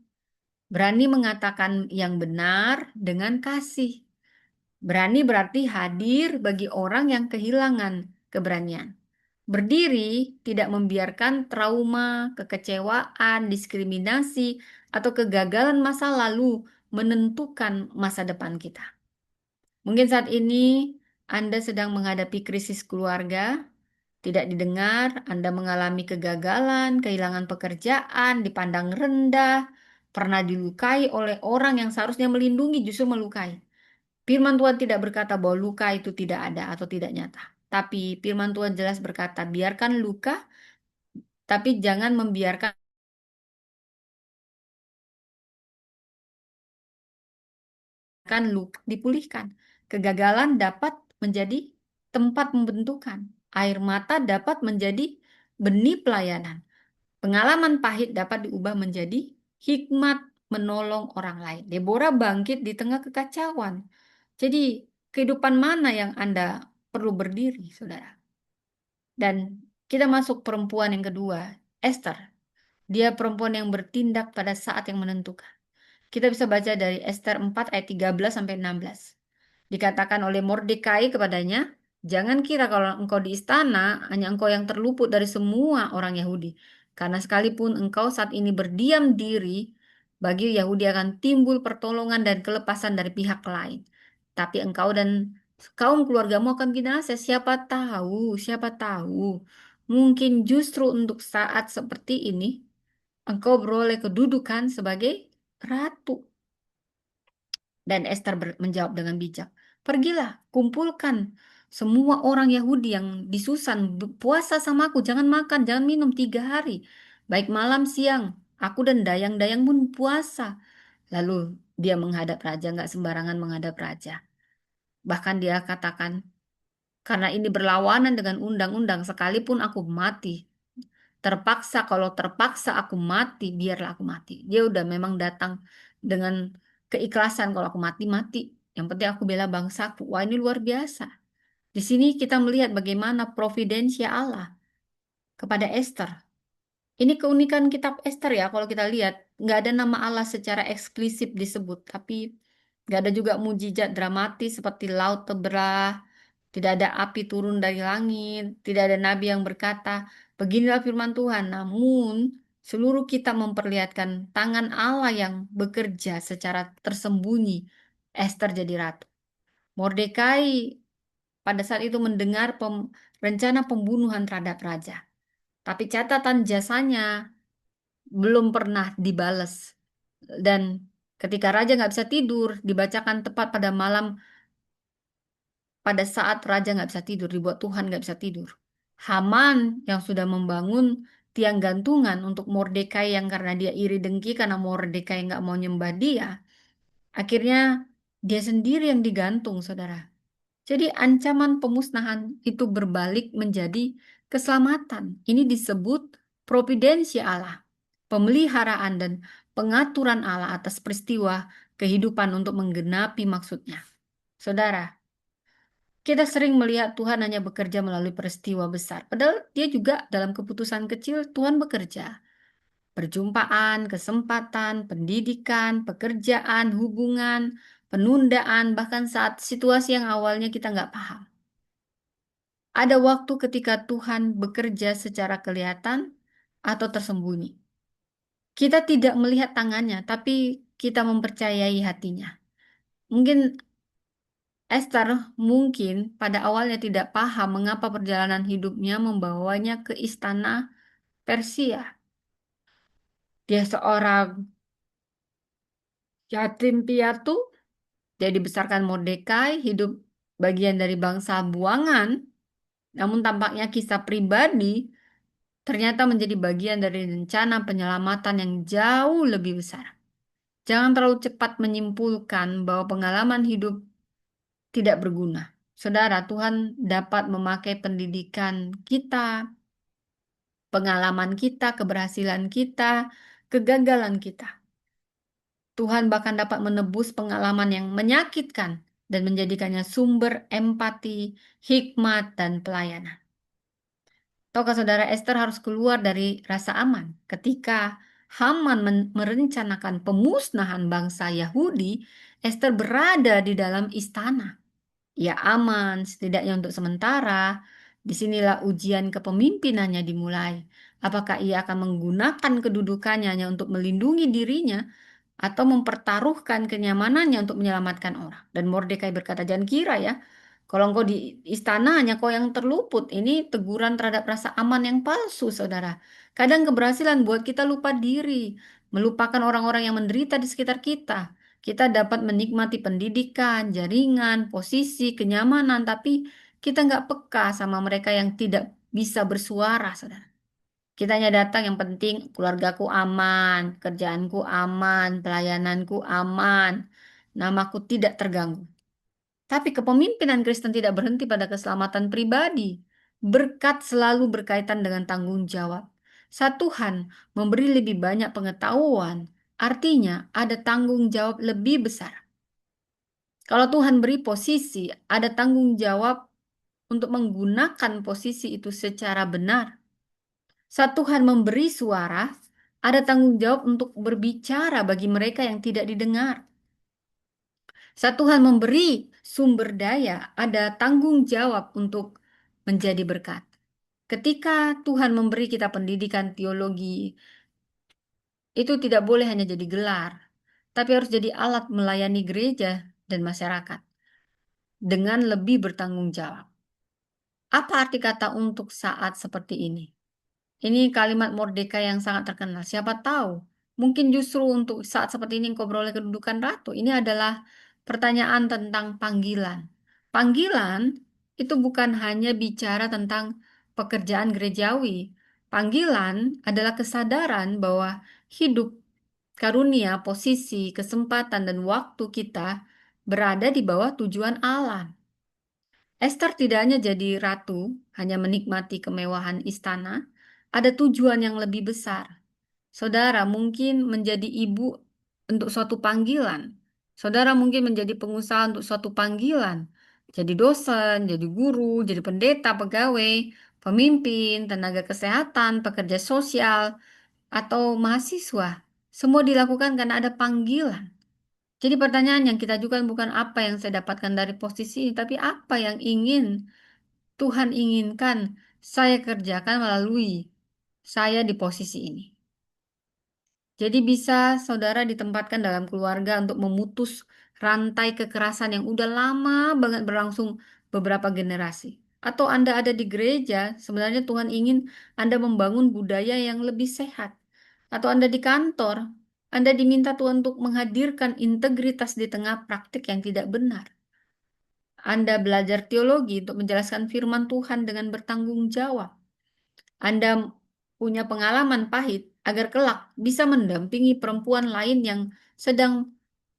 Berani mengatakan yang benar dengan kasih. Berani berarti hadir bagi orang yang kehilangan keberanian. Berdiri tidak membiarkan trauma, kekecewaan, diskriminasi, atau kegagalan masa lalu menentukan masa depan kita. Mungkin saat ini Anda sedang menghadapi krisis keluarga, tidak didengar, Anda mengalami kegagalan, kehilangan pekerjaan, dipandang rendah, pernah dilukai oleh orang yang seharusnya melindungi justru melukai. Firman Tuhan tidak berkata bahwa luka itu tidak ada atau tidak nyata. Tapi firman Tuhan jelas berkata, biarkan luka, tapi jangan membiarkan luka dipulihkan. Kegagalan dapat menjadi tempat pembentukan. Air mata dapat menjadi benih pelayanan. Pengalaman pahit dapat diubah menjadi hikmat menolong orang lain. Deborah bangkit di tengah kekacauan. Jadi, kehidupan mana yang Anda perlu berdiri, saudara? Dan kita masuk perempuan yang kedua, Esther. Dia perempuan yang bertindak pada saat yang menentukan. Kita bisa baca dari Esther 4 ayat 13 sampai 16. Dikatakan oleh Mordekai kepadanya, jangan kira kalau engkau di istana, hanya engkau yang terluput dari semua orang Yahudi. Karena sekalipun engkau saat ini berdiam diri, bagi Yahudi akan timbul pertolongan dan kelepasan dari pihak lain. Tapi engkau dan kaum keluargamu akan binasa. Siapa tahu, siapa tahu. Mungkin justru untuk saat seperti ini, engkau beroleh kedudukan sebagai ratu. Dan Esther menjawab dengan bijak, pergilah, kumpulkan semua orang Yahudi yang di Susan, puasa sama aku, jangan makan, jangan minum 3 hari. Baik malam siang, aku dan dayang-dayang pun puasa. Lalu dia menghadap raja, nggak sembarangan menghadap raja. Bahkan dia katakan, karena ini berlawanan dengan undang-undang, sekalipun aku mati, terpaksa, kalau terpaksa aku mati, biarlah aku mati. Dia udah memang datang dengan keikhlasan, kalau aku mati, mati. Yang penting aku bela bangsaku. Wah, ini luar biasa. Di sini kita melihat bagaimana providensia Allah kepada Esther. Ini keunikan kitab Esther ya, kalau kita lihat, nggak ada nama Allah secara eksplisit disebut, tapi nggak ada juga mujizat dramatis seperti laut terbelah, tidak ada api turun dari langit, tidak ada nabi yang berkata, beginilah firman Tuhan. Namun, seluruh kitab memperlihatkan tangan Allah yang bekerja secara tersembunyi. Esther jadi ratu. Mordekai pada saat itu mendengar rencana pembunuhan terhadap raja. Tapi catatan jasanya belum pernah dibales. Dan ketika raja nggak bisa tidur, dibacakan tepat pada malam, pada saat raja nggak bisa tidur, dibuat Tuhan nggak bisa tidur. Haman yang sudah membangun tiang gantungan untuk Mordekai yang karena dia iri dengki karena Mordekai nggak mau nyembah dia, akhirnya dia sendiri yang digantung, saudara. Jadi ancaman pemusnahan itu berbalik menjadi keselamatan. Ini disebut providensia Allah, pemeliharaan dan pengaturan Allah atas peristiwa kehidupan untuk menggenapi maksudnya. Saudara, kita sering melihat Tuhan hanya bekerja melalui peristiwa besar. Padahal dia juga dalam keputusan kecil Tuhan bekerja. Perjumpaan, kesempatan, pendidikan, pekerjaan, hubungan, penundaan, bahkan saat situasi yang awalnya kita nggak paham. Ada waktu ketika Tuhan bekerja secara kelihatan atau tersembunyi. Kita tidak melihat tangannya, tapi kita mempercayai hatinya. Mungkin Esther mungkin pada awalnya tidak paham mengapa perjalanan hidupnya membawanya ke istana Persia. Dia seorang yatim piatu, dia dibesarkan Mordekai, hidup bagian dari bangsa buangan, namun tampaknya kisah pribadi ternyata menjadi bagian dari rencana penyelamatan yang jauh lebih besar. Jangan terlalu cepat menyimpulkan bahwa pengalaman hidup tidak berguna. Saudara, Tuhan dapat memakai pendidikan kita, pengalaman kita, keberhasilan kita, kegagalan kita. Tuhan bahkan dapat menebus pengalaman yang menyakitkan dan menjadikannya sumber empati, hikmat, dan pelayanan. Tahukah saudara, Esther harus keluar dari rasa aman ketika Haman merencanakan pemusnahan bangsa Yahudi. Esther berada di dalam istana. Ia aman, setidaknya untuk sementara. Disinilah ujian kepemimpinannya dimulai. Apakah ia akan menggunakan kedudukannya hanya untuk melindungi dirinya atau mempertaruhkan kenyamanannya untuk menyelamatkan orang. Dan Mordekai berkata, jangan kira ya, kalau engkau di istana hanya kau yang terluput. Ini teguran terhadap rasa aman yang palsu, saudara. Kadang keberhasilan buat kita lupa diri, melupakan orang-orang yang menderita di sekitar kita. Kita dapat menikmati pendidikan, jaringan, posisi, kenyamanan, tapi kita nggak peka sama mereka yang tidak bisa bersuara, saudara. Kita hanya datang yang penting keluargaku aman, kerjaanku aman, pelayananku aman, namaku tidak terganggu. Tapi kepemimpinan Kristen tidak berhenti pada keselamatan pribadi. Berkat selalu berkaitan dengan tanggung jawab. Saat Tuhan memberi lebih banyak pengetahuan, artinya ada tanggung jawab lebih besar. Kalau Tuhan beri posisi, ada tanggung jawab untuk menggunakan posisi itu secara benar. Saat Tuhan memberi suara, ada tanggung jawab untuk berbicara bagi mereka yang tidak didengar. Saat Tuhan memberi sumber daya, ada tanggung jawab untuk menjadi berkat. Ketika Tuhan memberi kita pendidikan teologi, itu tidak boleh hanya jadi gelar, tapi harus jadi alat melayani gereja dan masyarakat dengan lebih bertanggung jawab. Apa arti kata untuk saat seperti ini? Ini kalimat Mordekai yang sangat terkenal. Siapa tahu, mungkin justru untuk saat seperti ini engkau beroleh kedudukan ratu. Ini adalah pertanyaan tentang panggilan. Panggilan itu bukan hanya bicara tentang pekerjaan gerejawi. Panggilan adalah kesadaran bahwa hidup, karunia, posisi, kesempatan, dan waktu kita berada di bawah tujuan Allah. Esther tidak hanya jadi ratu, hanya menikmati kemewahan istana, ada tujuan yang lebih besar. Saudara mungkin menjadi ibu untuk suatu panggilan. Saudara mungkin menjadi pengusaha untuk suatu panggilan. Jadi dosen, jadi guru, jadi pendeta, pegawai, pemimpin, tenaga kesehatan, pekerja sosial, atau mahasiswa. Semua dilakukan karena ada panggilan. Jadi pertanyaan yang kita ajukan bukan apa yang saya dapatkan dari posisi ini, tapi apa yang ingin Tuhan inginkan saya kerjakan melalui saya di posisi ini. Jadi bisa saudara ditempatkan dalam keluarga untuk memutus rantai kekerasan yang udah lama banget berlangsung beberapa generasi. Atau Anda ada di gereja, sebenarnya Tuhan ingin Anda membangun budaya yang lebih sehat. Atau Anda di kantor, Anda diminta Tuhan untuk menghadirkan integritas di tengah praktik yang tidak benar. Anda belajar teologi untuk menjelaskan firman Tuhan dengan bertanggung jawab. Anda punya pengalaman pahit agar kelak bisa mendampingi perempuan lain yang sedang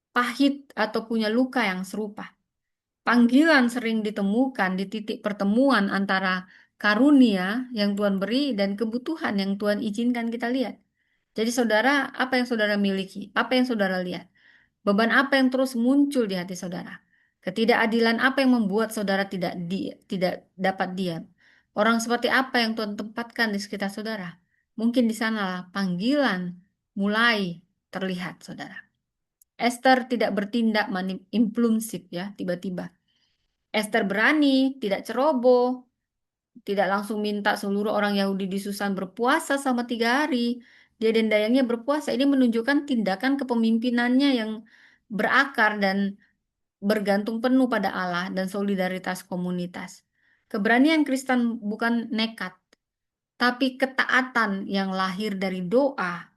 pahit atau punya luka yang serupa. Panggilan sering ditemukan di titik pertemuan antara karunia yang Tuhan beri dan kebutuhan yang Tuhan izinkan kita lihat. Jadi saudara, apa yang saudara miliki? Apa yang saudara lihat? Beban apa yang terus muncul di hati saudara? Ketidakadilan apa yang membuat saudara tidak dapat diam? Orang seperti apa yang Tuhan tempatkan di sekitar saudara? Mungkin di sanalah panggilan mulai terlihat, saudara. Esther tidak bertindak impulsif ya, tiba-tiba. Esther berani, tidak ceroboh, tidak langsung minta seluruh orang Yahudi di Susan berpuasa sama 3 hari. Dia dan dayangnya berpuasa. Ini menunjukkan tindakan kepemimpinannya yang berakar dan bergantung penuh pada Allah dan solidaritas komunitas. Keberanian Kristen bukan nekat, tapi ketaatan yang lahir dari doa,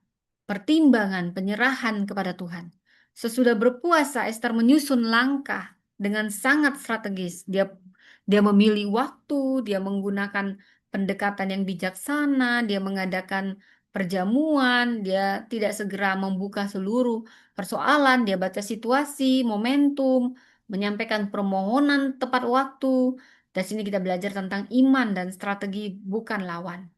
pertimbangan, penyerahan kepada Tuhan. Sesudah berpuasa, Esther menyusun langkah dengan sangat strategis. Dia memilih waktu, dia menggunakan pendekatan yang bijaksana, dia mengadakan perjamuan, dia tidak segera membuka seluruh persoalan, dia baca situasi, momentum, menyampaikan permohonan tepat waktu. Dari sini kita belajar tentang iman dan strategi bukan lawan.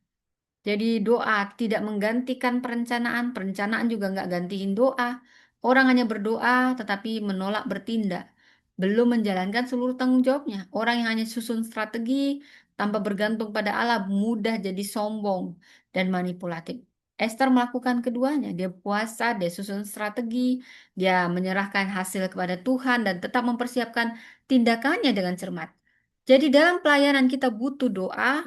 Jadi doa tidak menggantikan perencanaan, perencanaan juga nggak gantiin doa. Orang hanya berdoa tetapi menolak bertindak, belum menjalankan seluruh tanggung jawabnya. Orang yang hanya susun strategi tanpa bergantung pada Allah mudah jadi sombong dan manipulatif. Esther melakukan keduanya. Dia puasa, dia susun strategi, dia menyerahkan hasil kepada Tuhan dan tetap mempersiapkan tindakannya dengan cermat. Jadi dalam pelayanan kita butuh doa,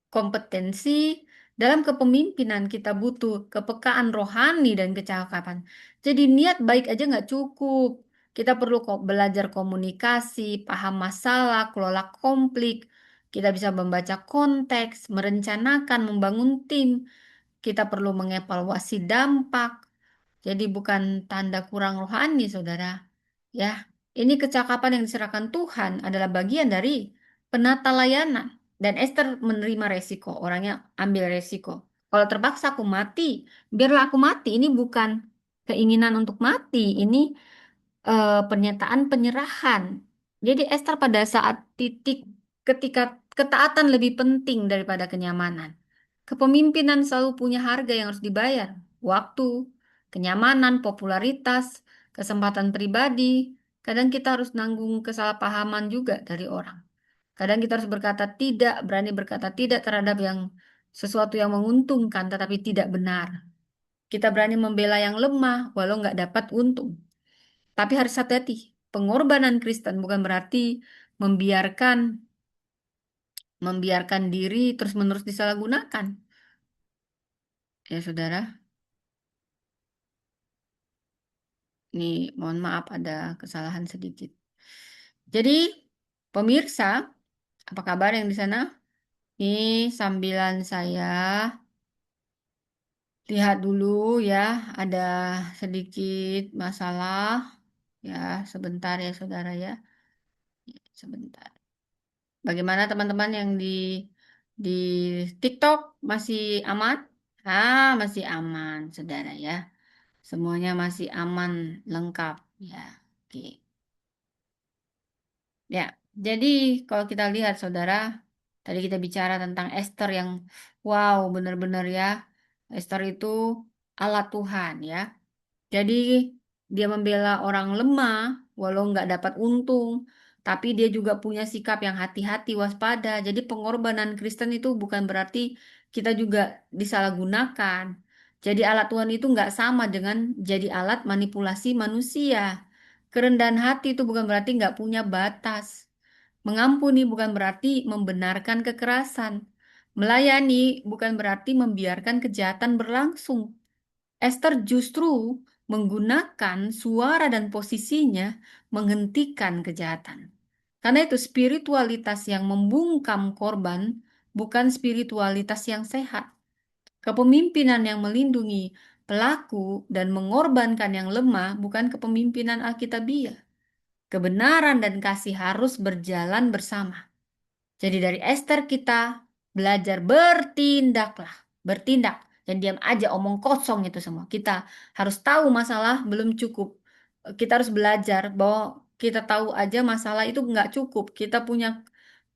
kompetensi, dalam kepemimpinan kita butuh kepekaan rohani dan kecakapan. Jadi niat baik aja nggak cukup. Kita perlu kok belajar komunikasi, paham masalah, kelola konflik. Kita bisa membaca konteks, merencanakan, membangun tim. Kita perlu mengevaluasi dampak. Jadi bukan tanda kurang rohani, saudara. Ya, ini kecakapan yang diserahkan Tuhan adalah bagian dari penata layanan. Dan Esther menerima resiko, orangnya ambil resiko. Kalau terpaksa aku mati, biarlah aku mati. Ini bukan keinginan untuk mati, ini pernyataan penyerahan. Jadi Esther pada saat titik ketika ketaatan lebih penting daripada kenyamanan. Kepemimpinan selalu punya harga yang harus dibayar. Waktu, kenyamanan, popularitas, kesempatan pribadi. Kadang kita harus nanggung kesalahpahaman juga dari orang. Kadang kita harus berkata tidak, berani berkata tidak terhadap yang sesuatu yang menguntungkan tetapi tidak benar. Kita berani membela yang lemah walau nggak dapat untung. Tapi harus hati-hati. Pengorbanan Kristen bukan berarti membiarkan membiarkan diri terus-menerus disalahgunakan. Ya, saudara. Ini mohon maaf ada kesalahan sedikit. Jadi, pemirsa, apa kabar yang di sana? Ini sambilan saya lihat dulu ya, ada sedikit masalah. Ya, sebentar ya saudara ya. Sebentar. Bagaimana teman-teman yang di TikTok masih aman? Ah, masih aman, saudara ya. Semuanya masih aman, lengkap ya. Oke. Ya, jadi kalau kita lihat saudara, tadi kita bicara tentang Esther yang wow, benar-benar ya. Esther itu alat Tuhan ya. Jadi dia membela orang lemah walau nggak dapat untung, tapi dia juga punya sikap yang hati-hati, waspada. Jadi pengorbanan Kristen itu bukan berarti kita juga disalahgunakan. Jadi alat Tuhan itu nggak sama dengan jadi alat manipulasi manusia. Kerendahan hati itu bukan berarti nggak punya batas. Mengampuni bukan berarti membenarkan kekerasan. Melayani bukan berarti membiarkan kejahatan berlangsung. Esther justru menggunakan suara dan posisinya menghentikan kejahatan. Karena itu spiritualitas yang membungkam korban bukan spiritualitas yang sehat. Kepemimpinan yang melindungi pelaku dan mengorbankan yang lemah bukan kepemimpinan Alkitabiah. Kebenaran dan kasih harus berjalan bersama. Jadi dari Esther kita belajar bertindaklah, bertindak. Dan diam aja omong kosong itu semua. Kita harus tahu masalah belum cukup. Kita harus belajar bahwa kita tahu aja masalah itu nggak cukup. Kita punya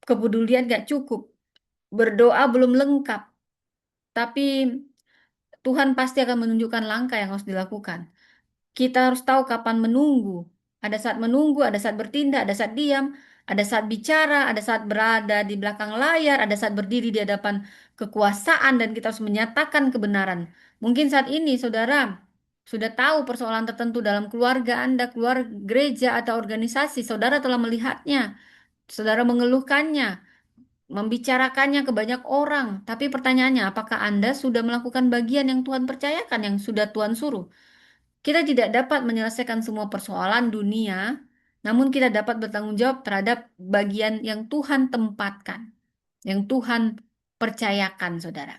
kepedulian nggak cukup. Berdoa belum lengkap. Tapi Tuhan pasti akan menunjukkan langkah yang harus dilakukan. Kita harus tahu kapan menunggu. Ada saat menunggu, ada saat bertindak, ada saat diam, ada saat bicara, ada saat berada di belakang layar, ada saat berdiri di hadapan kekuasaan dan kita harus menyatakan kebenaran. Mungkin saat ini saudara sudah tahu persoalan tertentu dalam keluarga Anda, keluar gereja atau organisasi, saudara telah melihatnya, saudara mengeluhkannya, membicarakannya ke banyak orang. Tapi pertanyaannya, apakah Anda sudah melakukan bagian yang Tuhan percayakan, yang sudah Tuhan suruh? Kita tidak dapat menyelesaikan semua persoalan dunia, namun kita dapat bertanggung jawab terhadap bagian yang Tuhan tempatkan, yang Tuhan percayakan, saudara.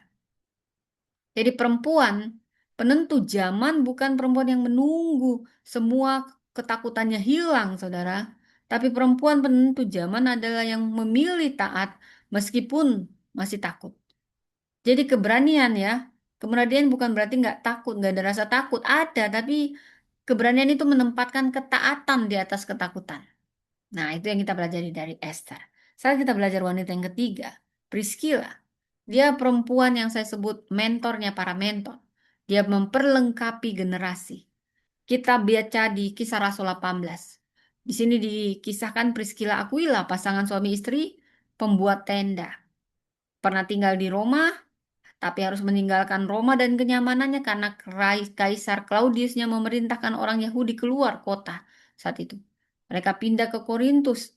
Jadi perempuan penentu zaman bukan perempuan yang menunggu semua ketakutannya hilang, saudara. Tapi perempuan penentu zaman adalah yang memilih taat meskipun masih takut. Jadi keberanian ya. Keberanian bukan berarti nggak takut, nggak ada rasa takut. Ada, tapi keberanian itu menempatkan ketaatan di atas ketakutan. Nah, itu yang kita pelajari dari Esther. Sekarang kita belajar wanita yang ketiga, Priscilla. Dia perempuan yang saya sebut mentornya para mentor. Dia memperlengkapi generasi. Kita baca di Kisah Rasul 18. Di sini dikisahkan Priscilla Aquila, pasangan suami istri, pembuat tenda. Pernah tinggal di Roma, tapi harus meninggalkan Roma dan kenyamanannya karena Kaisar Claudiusnya memerintahkan orang Yahudi keluar kota saat itu. Mereka pindah ke Korintus,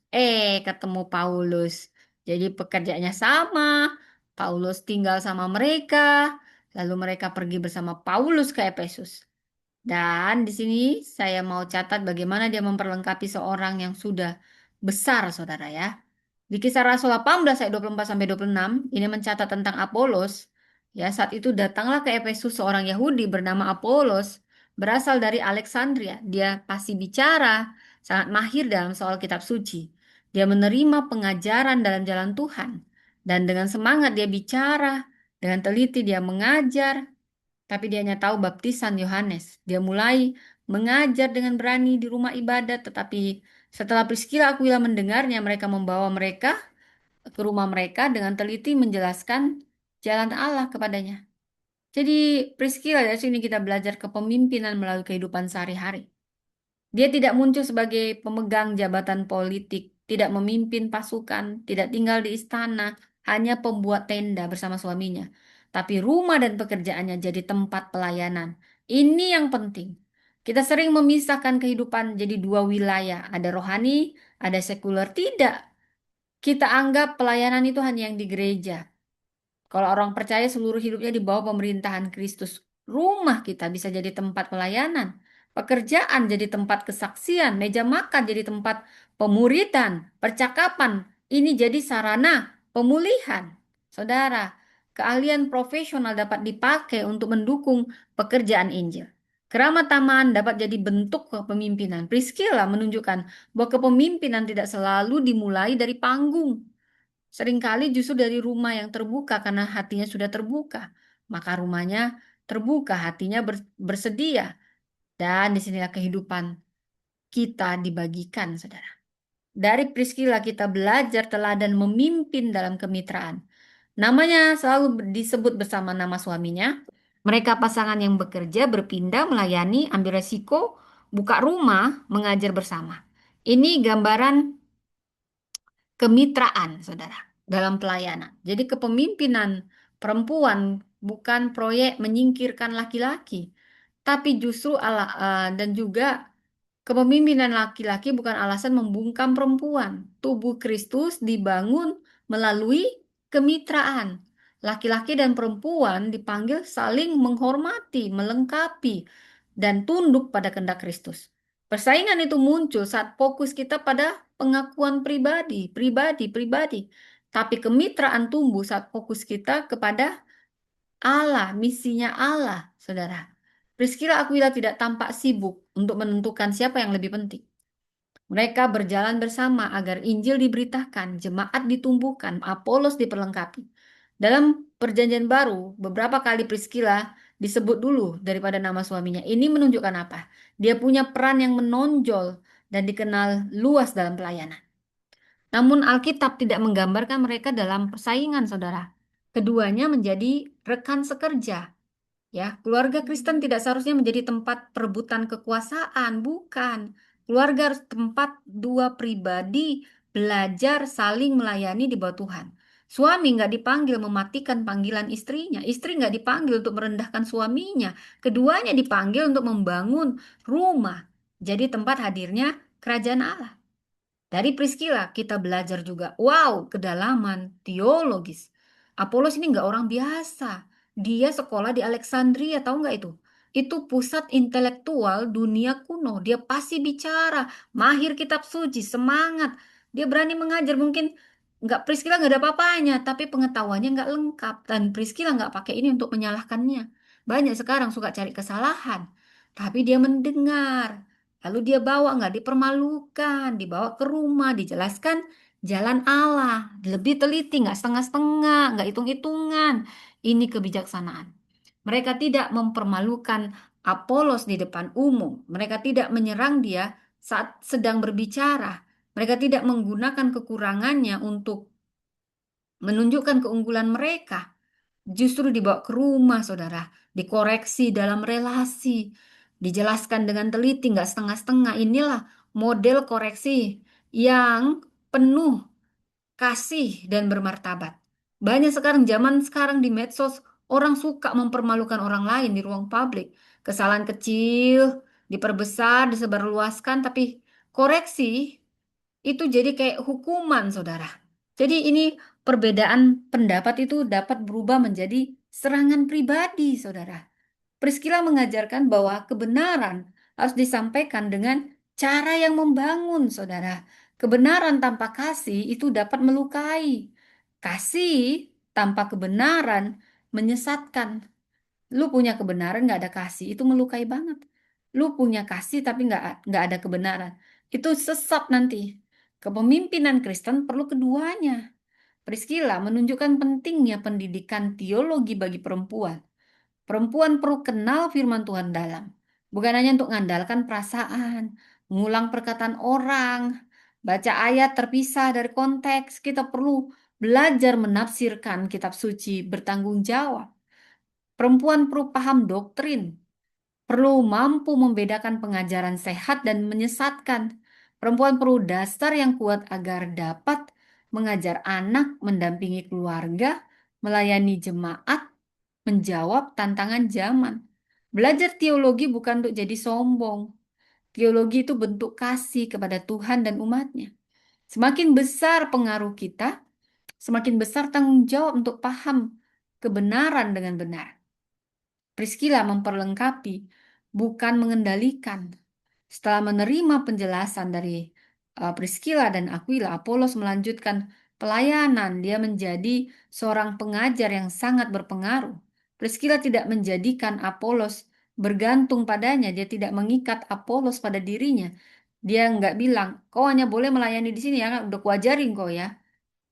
ketemu Paulus. Jadi pekerjaannya sama, Paulus tinggal sama mereka, lalu mereka pergi bersama Paulus ke Efesus. Dan di sini saya mau catat bagaimana dia memperlengkapi seorang yang sudah besar, saudara ya. Di Kisah Rasul 18 ayat 24 sampai 26, ini mencatat tentang Apolos. Ya, saat itu datanglah ke Efesus seorang Yahudi bernama Apolos, berasal dari Alexandria. Dia pasti bicara, sangat mahir dalam soal kitab suci. Dia menerima pengajaran dalam jalan Tuhan. Dan dengan semangat dia bicara, dengan teliti dia mengajar, tapi dia hanya tahu baptisan Yohanes. Dia mulai mengajar dengan berani di rumah ibadat, tetapi setelah Priscilla Aquila mendengarnya, mereka membawa mereka ke rumah mereka dengan teliti menjelaskan jalan Allah kepadanya. Jadi Priscilla dari sini kita belajar kepemimpinan melalui kehidupan sehari-hari. Dia tidak muncul sebagai pemegang jabatan politik, tidak memimpin pasukan, tidak tinggal di istana, hanya pembuat tenda bersama suaminya. Tapi rumah dan pekerjaannya jadi tempat pelayanan. Ini yang penting. Kita sering memisahkan kehidupan jadi dua wilayah, ada rohani, ada sekuler. Tidak. Kita anggap pelayanan itu hanya yang di gereja. Kalau orang percaya seluruh hidupnya di bawah pemerintahan Kristus, rumah kita bisa jadi tempat pelayanan, pekerjaan jadi tempat kesaksian, meja makan jadi tempat pemuridan, percakapan ini jadi sarana pemulihan. Saudara, keahlian profesional dapat dipakai untuk mendukung pekerjaan Injil. Keramatamaan dapat jadi bentuk kepemimpinan. Priscilla menunjukkan bahwa kepemimpinan tidak selalu dimulai dari panggung. Seringkali justru dari rumah yang terbuka karena hatinya sudah terbuka. Maka rumahnya terbuka, hatinya bersedia. Dan disinilah kehidupan kita dibagikan, saudara. Dari Priscilla kita belajar teladan memimpin dalam kemitraan. Namanya selalu disebut bersama nama suaminya. Mereka pasangan yang bekerja, berpindah, melayani, ambil resiko, buka rumah, mengajar bersama. Ini gambaran kemitraan, saudara, dalam pelayanan. Jadi kepemimpinan perempuan bukan proyek menyingkirkan laki-laki, tapi justru dan juga kepemimpinan laki-laki bukan alasan membungkam perempuan. Tubuh Kristus dibangun melalui kemitraan. Laki-laki dan perempuan dipanggil saling menghormati, melengkapi, dan tunduk pada kehendak Kristus. Persaingan itu muncul saat fokus kita pada pengakuan pribadi, pribadi. Tapi kemitraan tumbuh saat fokus kita kepada Allah, misinya Allah, saudara. Priscilla Aquila tidak tampak sibuk untuk menentukan siapa yang lebih penting. Mereka berjalan bersama agar Injil diberitakan, jemaat ditumbuhkan, Apolos diperlengkapi. Dalam Perjanjian Baru, beberapa kali Priscilla disebut dulu daripada nama suaminya. Ini menunjukkan apa? Dia punya peran yang menonjol dan dikenal luas dalam pelayanan. Namun Alkitab tidak menggambarkan mereka dalam persaingan, saudara. Keduanya menjadi rekan sekerja. Ya, keluarga Kristen tidak seharusnya menjadi tempat perebutan kekuasaan, bukan. Keluarga harus tempat dua pribadi belajar saling melayani di bawah Tuhan. Suami nggak dipanggil mematikan panggilan istrinya. Istri nggak dipanggil untuk merendahkan suaminya. Keduanya dipanggil untuk membangun rumah. Jadi tempat hadirnya kerajaan Allah. Dari Priscilla kita belajar juga, wow, kedalaman teologis. Apolos ini nggak orang biasa. Dia sekolah di Alexandria, tahu nggak itu? Itu pusat intelektual dunia kuno. Dia pasti bicara, mahir kitab suci, semangat. Dia berani mengajar. Mungkin nggak Priscilla nggak ada apa-apanya, tapi pengetahuannya nggak lengkap. Dan Priscilla nggak pakai ini untuk menyalahkannya. Banyak sekarang suka cari kesalahan, tapi dia mendengar. Lalu dia bawa, nggak dipermalukan, dibawa ke rumah, dijelaskan jalan Allah, lebih teliti, nggak setengah-setengah, nggak hitung-hitungan. Ini kebijaksanaan. Mereka tidak mempermalukan Apolos di depan umum. Mereka tidak menyerang dia saat sedang berbicara. Mereka tidak menggunakan kekurangannya untuk menunjukkan keunggulan mereka. Justru dibawa ke rumah, saudara. Dikoreksi dalam relasi. Dijelaskan dengan teliti, nggak setengah-setengah. Inilah model koreksi yang penuh kasih dan bermartabat. Banyak sekarang, zaman sekarang di medsos, orang suka mempermalukan orang lain di ruang publik. Kesalahan kecil diperbesar, disebarluaskan, tapi koreksi itu jadi kayak hukuman, saudara. Jadi ini perbedaan pendapat itu dapat berubah menjadi serangan pribadi, saudara. Priscilla mengajarkan bahwa kebenaran harus disampaikan dengan cara yang membangun, saudara. Kebenaran tanpa kasih itu dapat melukai. Kasih tanpa kebenaran menyesatkan. Lu punya kebenaran nggak ada kasih, itu melukai banget. Lu punya kasih tapi nggak ada kebenaran, itu sesat nanti. Kepemimpinan Kristen perlu keduanya. Priscilla menunjukkan pentingnya pendidikan teologi bagi perempuan. Perempuan perlu kenal firman Tuhan dalam, bukan hanya untuk mengandalkan perasaan, mengulang perkataan orang, baca ayat terpisah dari konteks. Kita perlu belajar menafsirkan kitab suci, bertanggung jawab. Perempuan perlu paham doktrin, perlu mampu membedakan pengajaran sehat dan menyesatkan. Perempuan perlu dasar yang kuat agar dapat mengajar anak, mendampingi keluarga, melayani jemaat, menjawab tantangan zaman. Belajar teologi bukan untuk jadi sombong. Teologi itu bentuk kasih kepada Tuhan dan umatnya. Semakin besar pengaruh kita, semakin besar tanggung jawab untuk paham kebenaran dengan benar. Priscilla memperlengkapi, bukan mengendalikan. Setelah menerima penjelasan dari Priscilla dan Aquila, Apolos melanjutkan pelayanan. Dia menjadi seorang pengajar yang sangat berpengaruh. Priscilla tidak menjadikan Apolos bergantung padanya. Dia tidak mengikat Apolos pada dirinya. Dia nggak bilang, kau hanya boleh melayani di sini ya, udah kuajarin kau ya.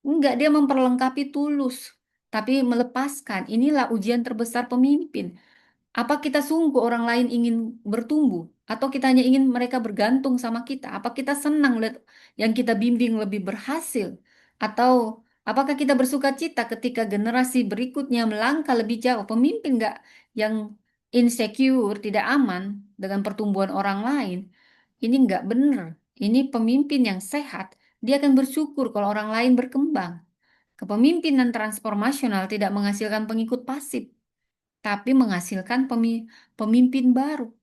Enggak, dia memperlengkapi tulus, tapi melepaskan. Inilah ujian terbesar pemimpin. Apa kita sungguh orang lain ingin bertumbuh, atau kita hanya ingin mereka bergantung sama kita? Apa kita senang lihat yang kita bimbing lebih berhasil? Atau apakah kita bersuka cita ketika generasi berikutnya melangkah lebih jauh? Pemimpin nggak yang insecure, tidak aman dengan pertumbuhan orang lain, ini nggak benar. Ini pemimpin yang sehat, dia akan bersyukur kalau orang lain berkembang. Kepemimpinan transformasional tidak menghasilkan pengikut pasif, tapi menghasilkan pemimpin baru.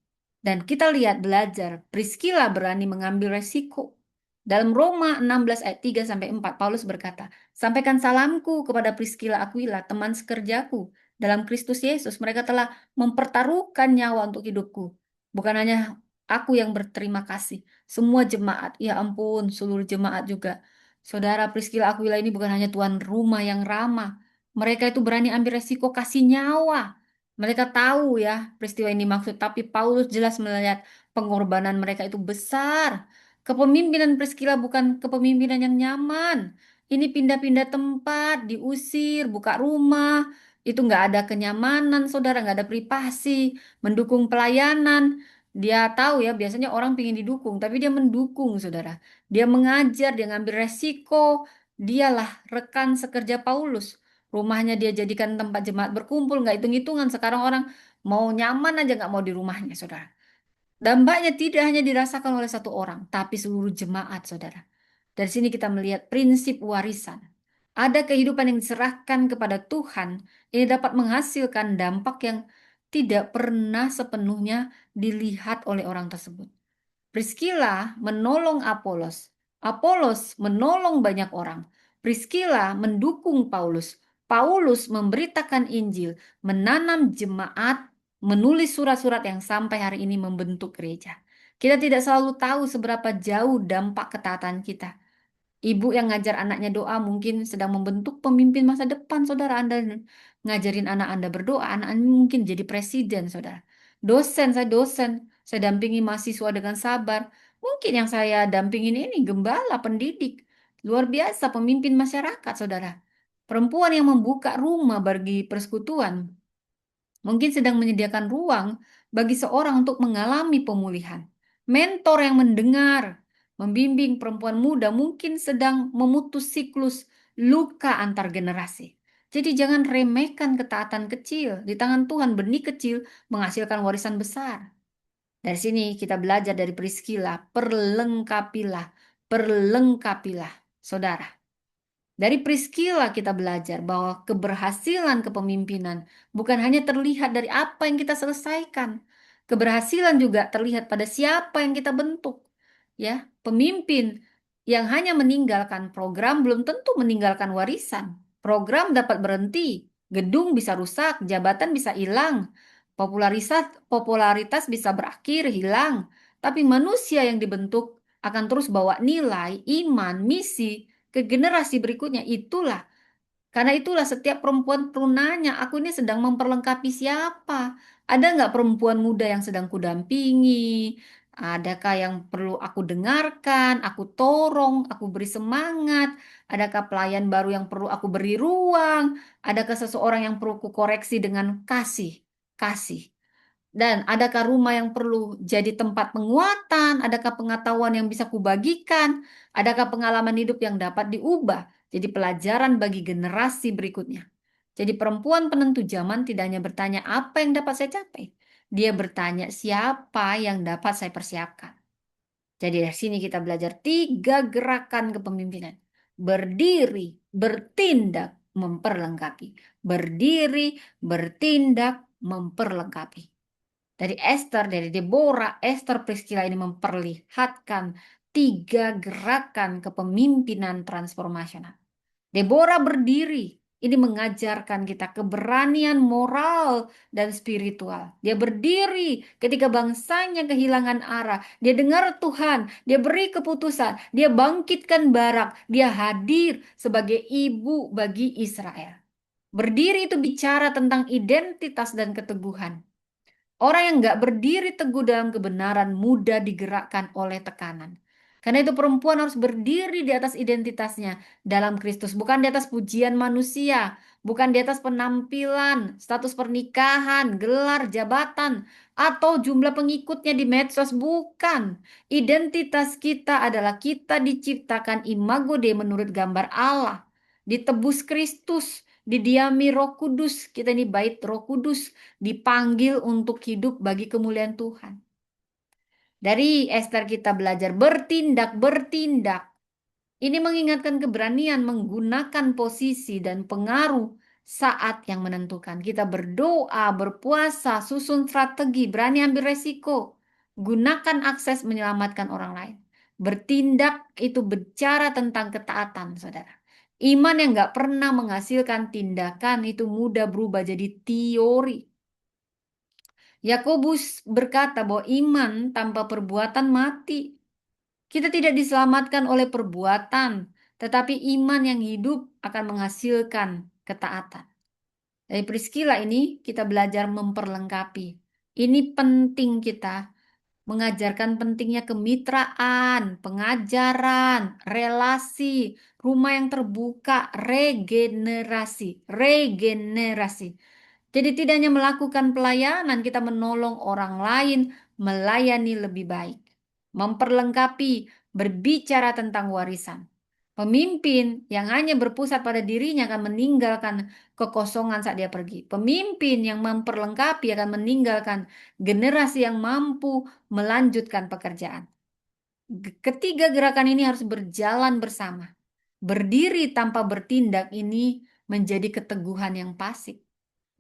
Dan kita lihat belajar, Priscilla berani mengambil resiko. Dalam Roma 16 ayat 3 sampai 4 Paulus berkata, "Sampaikan salamku kepada Priscilla Aquila, teman sekerjaku dalam Kristus Yesus. Mereka telah mempertaruhkan nyawa untuk hidupku. Bukan hanya aku yang berterima kasih, semua jemaat, ya ampun, seluruh jemaat juga. Saudara, Priscilla Aquila ini bukan hanya tuan rumah yang ramah. Mereka itu berani ambil resiko kasih nyawa. Mereka tahu ya peristiwa ini maksud, tapi Paulus jelas melihat pengorbanan mereka itu besar. Kepemimpinan Priscilla bukan kepemimpinan yang nyaman. Ini pindah-pindah tempat, diusir, buka rumah. Itu nggak ada kenyamanan, saudara, nggak ada privasi, mendukung pelayanan. Dia tahu ya, biasanya orang ingin didukung, tapi dia mendukung, saudara. Dia mengajar, dia ngambil resiko. Dialah rekan sekerja Paulus. Rumahnya dia jadikan tempat jemaat berkumpul, nggak hitung-hitungan. Sekarang orang mau nyaman aja nggak mau di rumahnya, saudara. Dampaknya tidak hanya dirasakan oleh satu orang, tapi seluruh jemaat, saudara. Dari sini kita melihat prinsip warisan. Ada kehidupan yang diserahkan kepada Tuhan, ini dapat menghasilkan dampak yang tidak pernah sepenuhnya dilihat oleh orang tersebut. Priscilla menolong Apolos. Apolos menolong banyak orang. Priscilla mendukung Paulus. Paulus memberitakan Injil, menanam jemaat, menulis surat-surat yang sampai hari ini membentuk gereja. Kita tidak selalu tahu seberapa jauh dampak ketaatan kita. Ibu yang ngajar anaknya doa mungkin sedang membentuk pemimpin masa depan, saudara. Anda ngajarin anak Anda berdoa, anak Anda mungkin jadi presiden, saudara. Dosen, saya dampingi mahasiswa dengan sabar. Mungkin yang saya dampingin ini gembala, pendidik. Luar biasa, pemimpin masyarakat, saudara. Perempuan yang membuka rumah bagi persekutuan mungkin sedang menyediakan ruang bagi seorang untuk mengalami pemulihan. Mentor yang mendengar, membimbing perempuan muda mungkin sedang memutus siklus luka antar generasi. Jadi jangan remehkan ketaatan kecil. Di tangan Tuhan benih kecil menghasilkan warisan besar. Dari sini kita belajar dari Priscilla, perlengkapilah, perlengkapilah, saudara. Dari Priscilla kita belajar bahwa keberhasilan kepemimpinan bukan hanya terlihat dari apa yang kita selesaikan. Keberhasilan juga terlihat pada siapa yang kita bentuk. Ya, pemimpin yang hanya meninggalkan program belum tentu meninggalkan warisan. Program dapat berhenti, gedung bisa rusak, jabatan bisa hilang, popularitas bisa berakhir, hilang. Tapi manusia yang dibentuk akan terus bawa nilai, iman, misi ke generasi berikutnya. Karena itulah setiap perempuan perlu nanya, aku ini sedang memperlengkapi siapa? Ada nggak perempuan muda yang sedang kudampingi? Adakah yang perlu aku dengarkan, aku torong, aku beri semangat? Adakah pelayan baru yang perlu aku beri ruang? Adakah seseorang yang perlu kukoreksi dengan kasih? Kasih. Dan adakah rumah yang perlu jadi tempat penguatan? Adakah pengetahuan yang bisa kubagikan? Adakah pengalaman hidup yang dapat diubah jadi pelajaran bagi generasi berikutnya? Jadi perempuan penentu zaman tidak hanya bertanya apa yang dapat saya capai. Dia bertanya siapa yang dapat saya persiapkan. Jadi dari sini kita belajar 3 gerakan kepemimpinan. Berdiri, bertindak, memperlengkapi. Berdiri, bertindak, memperlengkapi. Dari Esther, dari Deborah, Esther Priscilla ini memperlihatkan 3 gerakan kepemimpinan transformasional. Deborah berdiri, ini mengajarkan kita keberanian moral dan spiritual. Dia berdiri ketika bangsanya kehilangan arah. Dia dengar Tuhan, dia beri keputusan, dia bangkitkan Barak, dia hadir sebagai ibu bagi Israel. Berdiri itu bicara tentang identitas dan keteguhan. Orang yang nggak berdiri teguh dalam kebenaran mudah digerakkan oleh tekanan. Karena itu perempuan harus berdiri di atas identitasnya dalam Kristus, bukan di atas pujian manusia, bukan di atas penampilan, status pernikahan, gelar, jabatan, atau jumlah pengikutnya di medsos, bukan. Identitas kita adalah kita diciptakan imago Dei menurut gambar Allah, ditebus Kristus, didiami Roh Kudus, kita ini bait Roh Kudus, dipanggil untuk hidup bagi kemuliaan Tuhan. Dari Esther kita belajar bertindak, bertindak. Ini mengingatkan keberanian menggunakan posisi dan pengaruh saat yang menentukan. Kita berdoa, berpuasa, susun strategi, berani ambil resiko. Gunakan akses menyelamatkan orang lain. Bertindak itu bicara tentang ketaatan, saudara. Iman yang gak pernah menghasilkan tindakan itu mudah berubah jadi teori. Yakobus berkata bahwa iman tanpa perbuatan mati. Kita tidak diselamatkan oleh perbuatan, tetapi iman yang hidup akan menghasilkan ketaatan. Dari Priscilla ini kita belajar memperlengkapi. Ini penting kita mengajarkan pentingnya kemitraan, pengajaran, relasi, rumah yang terbuka, regenerasi, regenerasi. Jadi tidak hanya melakukan pelayanan, kita menolong orang lain melayani lebih baik. Memperlengkapi, berbicara tentang warisan. Pemimpin yang hanya berpusat pada dirinya akan meninggalkan kekosongan saat dia pergi. Pemimpin yang memperlengkapi akan meninggalkan generasi yang mampu melanjutkan pekerjaan. Ketiga gerakan ini harus berjalan bersama. Berdiri tanpa bertindak ini menjadi keteguhan yang pasif.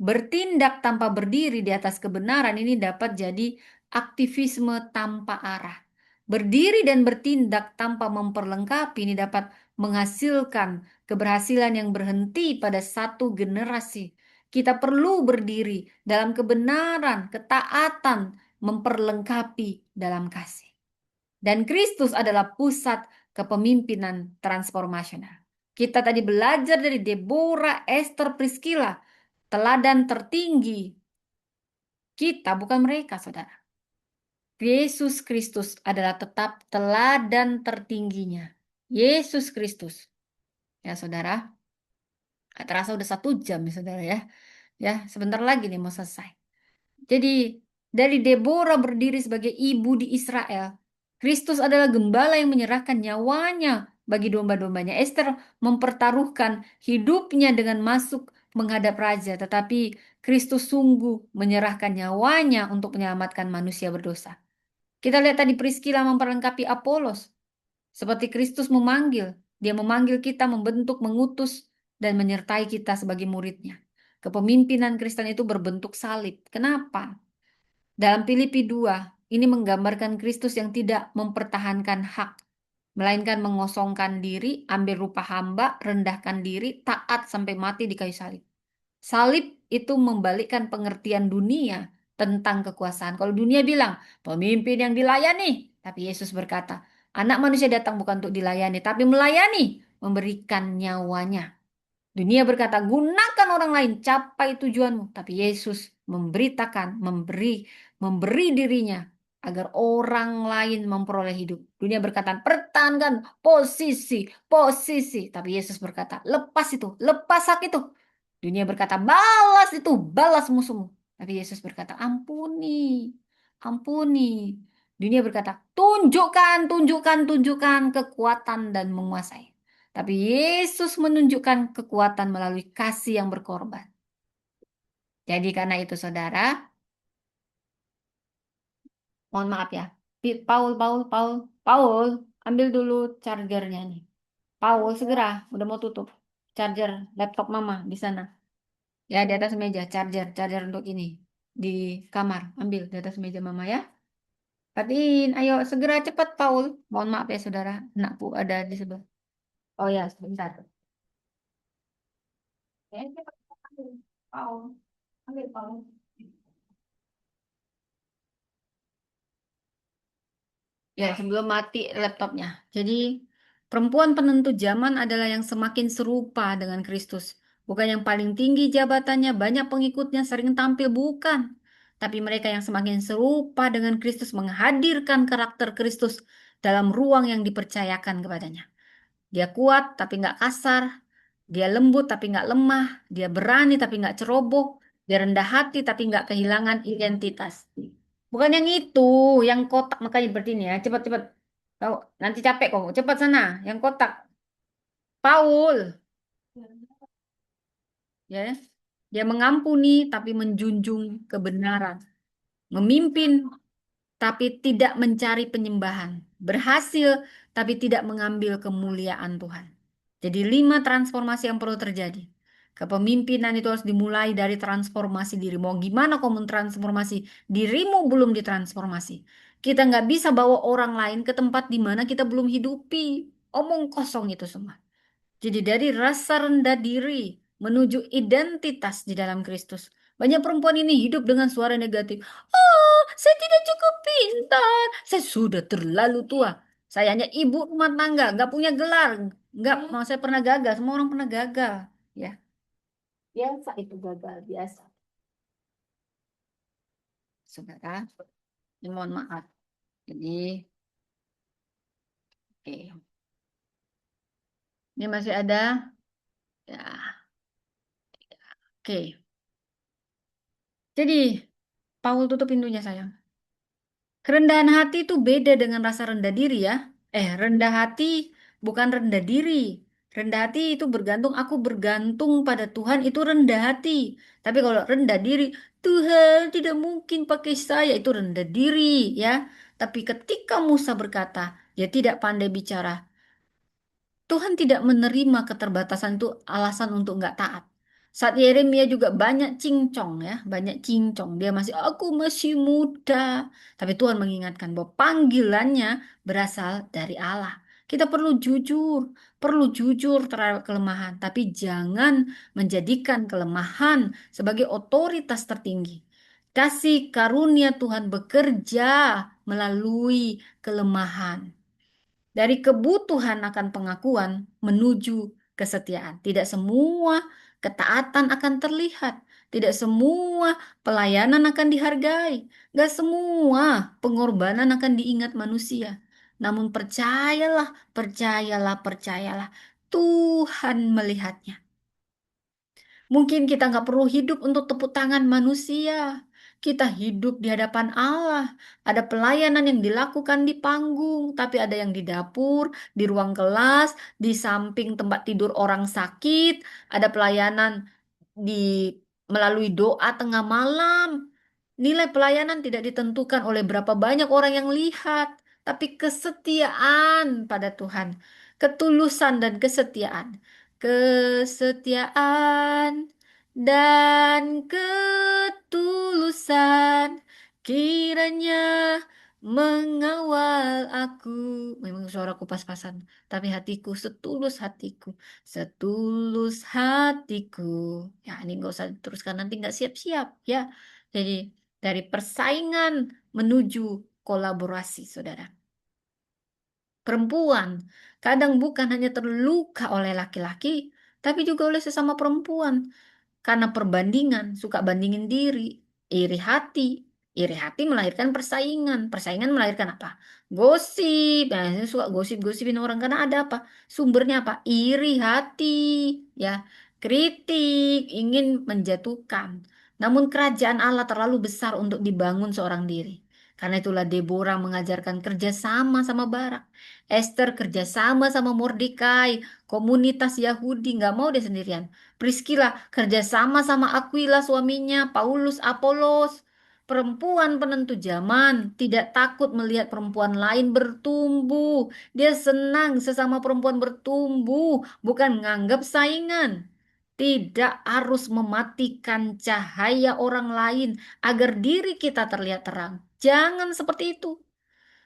Bertindak tanpa berdiri di atas kebenaran ini dapat jadi aktivisme tanpa arah. Berdiri dan bertindak tanpa memperlengkapi ini dapat menghasilkan keberhasilan yang berhenti pada satu generasi. Kita perlu berdiri dalam kebenaran, ketaatan, memperlengkapi dalam kasih. Dan Kristus adalah pusat kepemimpinan transformasional. Kita tadi belajar dari Deborah, Esther, Priscilla. Teladan tertinggi kita, bukan mereka, saudara. Yesus Kristus adalah tetap teladan tertingginya. Yesus Kristus. Ya, saudara. Terasa udah 1 jam ya, saudara ya. Ya, sebentar lagi nih mau selesai. Jadi dari Deborah berdiri sebagai ibu di Israel, Kristus adalah gembala yang menyerahkan nyawanya bagi domba-dombanya. Esther mempertaruhkan hidupnya dengan masuk menghadap raja, tetapi Kristus sungguh menyerahkan nyawanya untuk menyelamatkan manusia berdosa. Kita lihat tadi Priscilla memperlengkapi Apolos, seperti Kristus memanggil. Dia memanggil kita, membentuk, mengutus, dan menyertai kita sebagai muridnya. Kepemimpinan Kristen itu berbentuk salib. Kenapa? Dalam Filipi 2, ini menggambarkan Kristus yang tidak mempertahankan hak, melainkan mengosongkan diri, ambil rupa hamba, rendahkan diri, taat sampai mati di kayu salib. Salib itu membalikkan pengertian dunia tentang kekuasaan. Kalau dunia bilang, pemimpin yang dilayani, tapi Yesus berkata, anak manusia datang bukan untuk dilayani, tapi melayani, memberikan nyawanya. Dunia berkata, gunakan orang lain, capai tujuanmu. Tapi Yesus memberitakan, memberi dirinya agar orang lain memperoleh hidup. Dunia berkata, pertahankan posisi, posisi. Tapi Yesus berkata, lepas itu, lepas hak itu. Dunia berkata, balas itu, balas musuhmu. Tapi Yesus berkata, ampuni, ampuni. Dunia berkata, tunjukkan, tunjukkan, tunjukkan kekuatan dan menguasai. Tapi Yesus menunjukkan kekuatan melalui kasih yang berkorban. Jadi karena itu saudara, mohon maaf ya. Paul, Paul, Paul, Paul, ambil dulu chargernya nih. Paul, segera, udah mau tutup. Charger laptop mama di sana. Ya, di atas meja, charger, charger untuk ini. Di kamar, ambil di atas meja mama ya. Perhatiin, ayo segera cepat Paul. Mohon maaf ya saudara, anakku ada di sebelah. Oh ya, sebentar. Ya, cepat, ambil. Paul, ambil Paul. Ya, sebelum mati laptopnya. Jadi, perempuan penentu zaman adalah yang semakin serupa dengan Kristus. Bukan yang paling tinggi jabatannya, banyak pengikutnya sering tampil, bukan. Tapi mereka yang semakin serupa dengan Kristus menghadirkan karakter Kristus dalam ruang yang dipercayakan kepadanya. Dia kuat tapi nggak kasar, dia lembut tapi nggak lemah, dia berani tapi nggak ceroboh, dia rendah hati tapi nggak kehilangan identitas. Bukan yang itu, yang kotak makanya seperti ini ya. Cepat-cepat. Tahu, nanti capek kok. Cepat sana, yang kotak. Paul, ya. Dia mengampuni tapi menjunjung kebenaran. Memimpin tapi tidak mencari penyembahan. Berhasil tapi tidak mengambil kemuliaan Tuhan. Jadi 5 transformasi yang perlu terjadi. Kepemimpinan itu harus dimulai dari transformasi diri. Mau gimana kamu transformasi dirimu belum ditransformasi. Kita nggak bisa bawa orang lain ke tempat di mana kita belum hidupi. Omong kosong itu semua. Jadi dari rasa rendah diri menuju identitas di dalam Kristus. Banyak perempuan ini hidup dengan suara negatif. Oh, saya tidak cukup pintar. Saya sudah terlalu tua. Saya hanya ibu rumah tangga, nggak punya gelar. Nggak, mau saya pernah gagal. Semua orang pernah gagal. Ya, biasa itu gagal, biasa. Saudara, mohon maaf. Jadi, oke. Ini masih ada. Ya, oke. Jadi, Paul tutup pintunya sayang. Kerendahan hati itu beda dengan rasa rendah diri ya. Rendah hati bukan rendah diri. Rendah hati itu bergantung, aku bergantung pada Tuhan itu rendah hati. Tapi kalau rendah diri, Tuhan tidak mungkin pakai saya, itu rendah diri ya. Tapi ketika Musa berkata, dia tidak pandai bicara. Tuhan tidak menerima keterbatasan itu alasan untuk nggak taat. Saat Yeremia juga banyak cincong ya, banyak cincong. Dia masih, aku masih muda. Tapi Tuhan mengingatkan bahwa panggilannya berasal dari Allah. Kita perlu jujur terhadap kelemahan. Tapi jangan menjadikan kelemahan sebagai otoritas tertinggi. Kasih karunia Tuhan bekerja melalui kelemahan. Dari kebutuhan akan pengakuan menuju kesetiaan. Tidak semua ketaatan akan terlihat. Tidak semua pelayanan akan dihargai. Gak semua pengorbanan akan diingat manusia. Namun percayalah, Tuhan melihatnya. Mungkin kita nggak perlu hidup untuk tepuk tangan manusia. Kita hidup di hadapan Allah. Ada pelayanan yang dilakukan di panggung, tapi ada yang di dapur, di ruang kelas, di samping tempat tidur orang sakit. Ada pelayanan di melalui doa tengah malam. Nilai pelayanan tidak ditentukan oleh berapa banyak orang yang lihat, tapi kesetiaan pada Tuhan, ketulusan dan kesetiaan. Kesetiaan dan ketulusan kiranya mengawal aku. Memang suaraku pas-pasan, tapi hatiku setulus hatiku, setulus hatiku. Ya, ini nggak usah diteruskan nanti nggak siap-siap ya. Jadi dari persaingan menuju kolaborasi, saudara. Perempuan kadang bukan hanya terluka oleh laki-laki, tapi juga oleh sesama perempuan. Karena perbandingan, suka bandingin diri, iri hati. Iri hati melahirkan persaingan. Persaingan melahirkan apa? Gosip. Nah, saya suka gosip-gosipin orang karena ada apa? Sumbernya apa? Iri hati, ya. Kritik, ingin menjatuhkan. Namun kerajaan Allah terlalu besar untuk dibangun seorang diri. Karena itulah Deborah mengajarkan kerjasama sama Barak. Esther kerjasama sama Mordekai. Komunitas Yahudi nggak mau dia sendirian. Priscilla kerjasama sama Aquila suaminya, Paulus, Apolos. Perempuan penentu zaman tidak takut melihat perempuan lain bertumbuh. Dia senang sesama perempuan bertumbuh, bukan menganggap saingan. Tidak harus mematikan cahaya orang lain agar diri kita terlihat terang. Jangan seperti itu.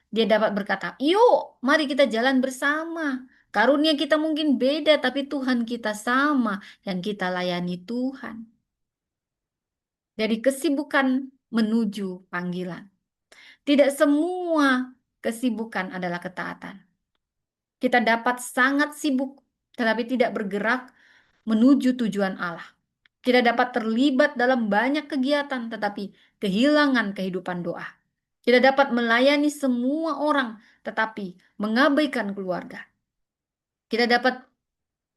Dia dapat berkata, "Yuk, mari kita jalan bersama. Karunia kita mungkin beda, tapi Tuhan kita sama, yang kita layani Tuhan." Dari kesibukan menuju panggilan. Tidak semua kesibukan adalah ketaatan. Kita dapat sangat sibuk, tetapi tidak bergerak menuju tujuan Allah. Kita dapat terlibat dalam banyak kegiatan, tetapi kehilangan kehidupan doa. Kita dapat melayani semua orang, tetapi mengabaikan keluarga. Kita dapat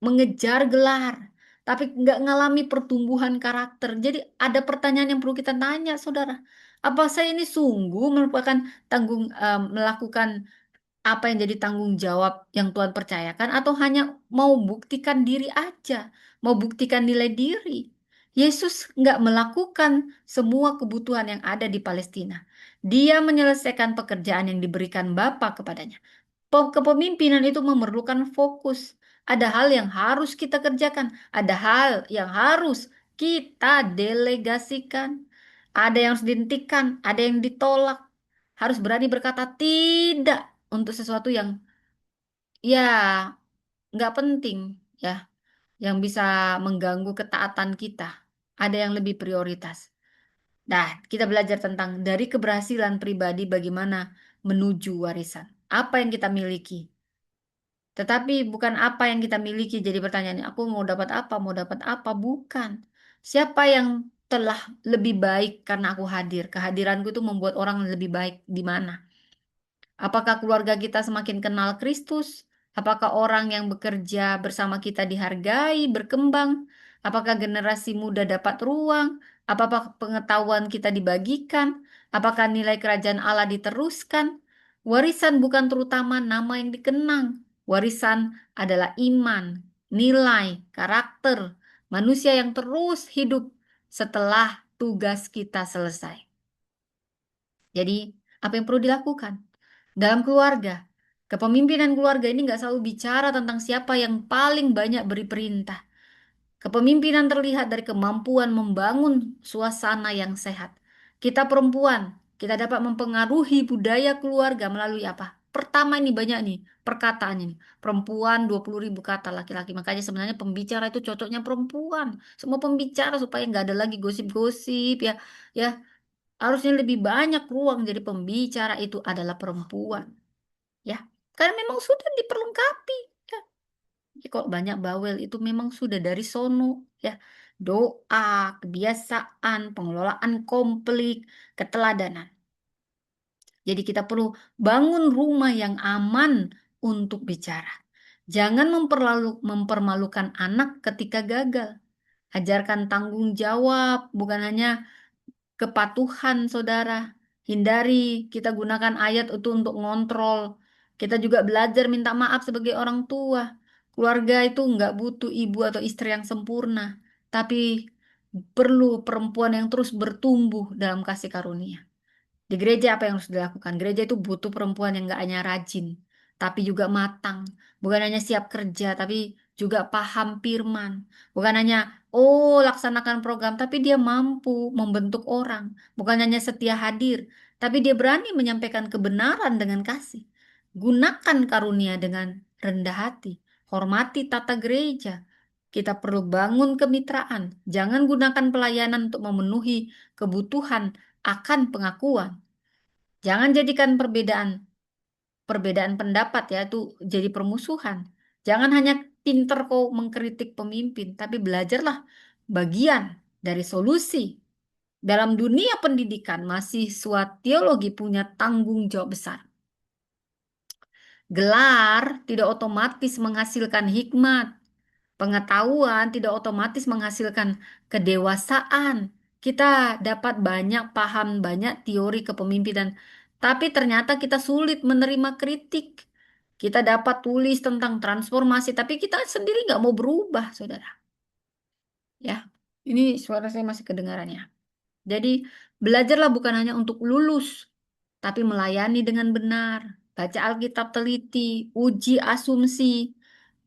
mengejar gelar, tapi nggak ngalami pertumbuhan karakter. Jadi ada pertanyaan yang perlu kita tanya, saudara. Apa saya ini sungguh merupakan melakukan apa yang jadi tanggung jawab yang Tuhan percayakan, atau hanya mau buktikan diri aja, mau buktikan nilai diri? Yesus nggak melakukan semua kebutuhan yang ada di Palestina. Dia menyelesaikan pekerjaan yang diberikan Bapa kepadanya. Kepemimpinan itu memerlukan fokus. Ada hal yang harus kita kerjakan, ada hal yang harus kita delegasikan, ada yang harus dihentikan, ada yang ditolak. Harus berani berkata tidak untuk sesuatu yang ya nggak penting, ya, yang bisa mengganggu ketaatan kita. Ada yang lebih prioritas. Nah, kita belajar tentang dari keberhasilan pribadi bagaimana menuju warisan. Apa yang kita miliki. Tetapi bukan apa yang kita miliki jadi pertanyaan. Aku mau dapat apa? Bukan. Siapa yang telah lebih baik karena aku hadir? Kehadiranku itu membuat orang lebih baik di mana? Apakah keluarga kita semakin kenal Kristus? Apakah orang yang bekerja bersama kita dihargai, berkembang? Apakah generasi muda dapat ruang? Apakah pengetahuan kita dibagikan? Apakah nilai kerajaan Allah diteruskan? Warisan bukan terutama nama yang dikenang. Warisan adalah iman, nilai, karakter, manusia yang terus hidup setelah tugas kita selesai. Jadi, apa yang perlu dilakukan? Dalam keluarga, Kepemimpinan keluarga ini nggak selalu bicara tentang siapa yang paling banyak beri perintah. Kepemimpinan terlihat dari kemampuan membangun suasana yang sehat. Kita perempuan, kita dapat mempengaruhi budaya keluarga melalui apa? Pertama ini banyak nih perkataan ini. Perempuan 20.000 kata laki-laki. Makanya sebenarnya pembicara itu cocoknya perempuan. Semua pembicara supaya nggak ada lagi gosip-gosip ya. Ya, harusnya lebih banyak ruang jadi pembicara itu adalah perempuan. Ya, karena memang sudah diperlengkapi. Ya. Jadi kalau banyak bawel itu memang sudah dari sono ya. Doa, kebiasaan, pengelolaan konflik, keteladanan. Jadi kita perlu bangun rumah yang aman untuk bicara. Jangan mempermalukan anak ketika gagal. Ajarkan tanggung jawab, bukan hanya kepatuhan, saudara. Hindari kita gunakan ayat itu untuk ngontrol. Kita juga belajar minta maaf sebagai orang tua. Keluarga itu nggak butuh ibu atau istri yang sempurna, tapi perlu perempuan yang terus bertumbuh dalam kasih karunia. Di gereja apa yang harus dilakukan? Gereja itu butuh perempuan yang gak hanya rajin, tapi juga matang. Bukan hanya siap kerja, tapi juga paham firman. Bukan hanya, oh laksanakan program, tapi dia mampu membentuk orang. Bukan hanya setia hadir, tapi dia berani menyampaikan kebenaran dengan kasih. Gunakan karunia dengan rendah hati. Hormati tata gereja. Kita perlu bangun kemitraan. Jangan gunakan pelayanan untuk memenuhi kebutuhan akan pengakuan. Jangan jadikan perbedaan perbedaan pendapat ya itu jadi permusuhan. Jangan hanya pinter kau mengkritik pemimpin, tapi belajarlah bagian dari solusi. Dalam dunia pendidikan, mahasiswa teologi punya tanggung jawab besar. Gelar tidak otomatis menghasilkan hikmat. Pengetahuan tidak otomatis menghasilkan kedewasaan. Kita dapat banyak paham, banyak teori kepemimpinan, tapi ternyata kita sulit menerima kritik. Kita dapat tulis tentang transformasi, tapi kita sendiri nggak mau berubah, saudara. Ya, ini suara saya masih kedengarannya. Jadi, belajarlah bukan hanya untuk lulus, tapi melayani dengan benar. Baca Alkitab teliti, uji asumsi,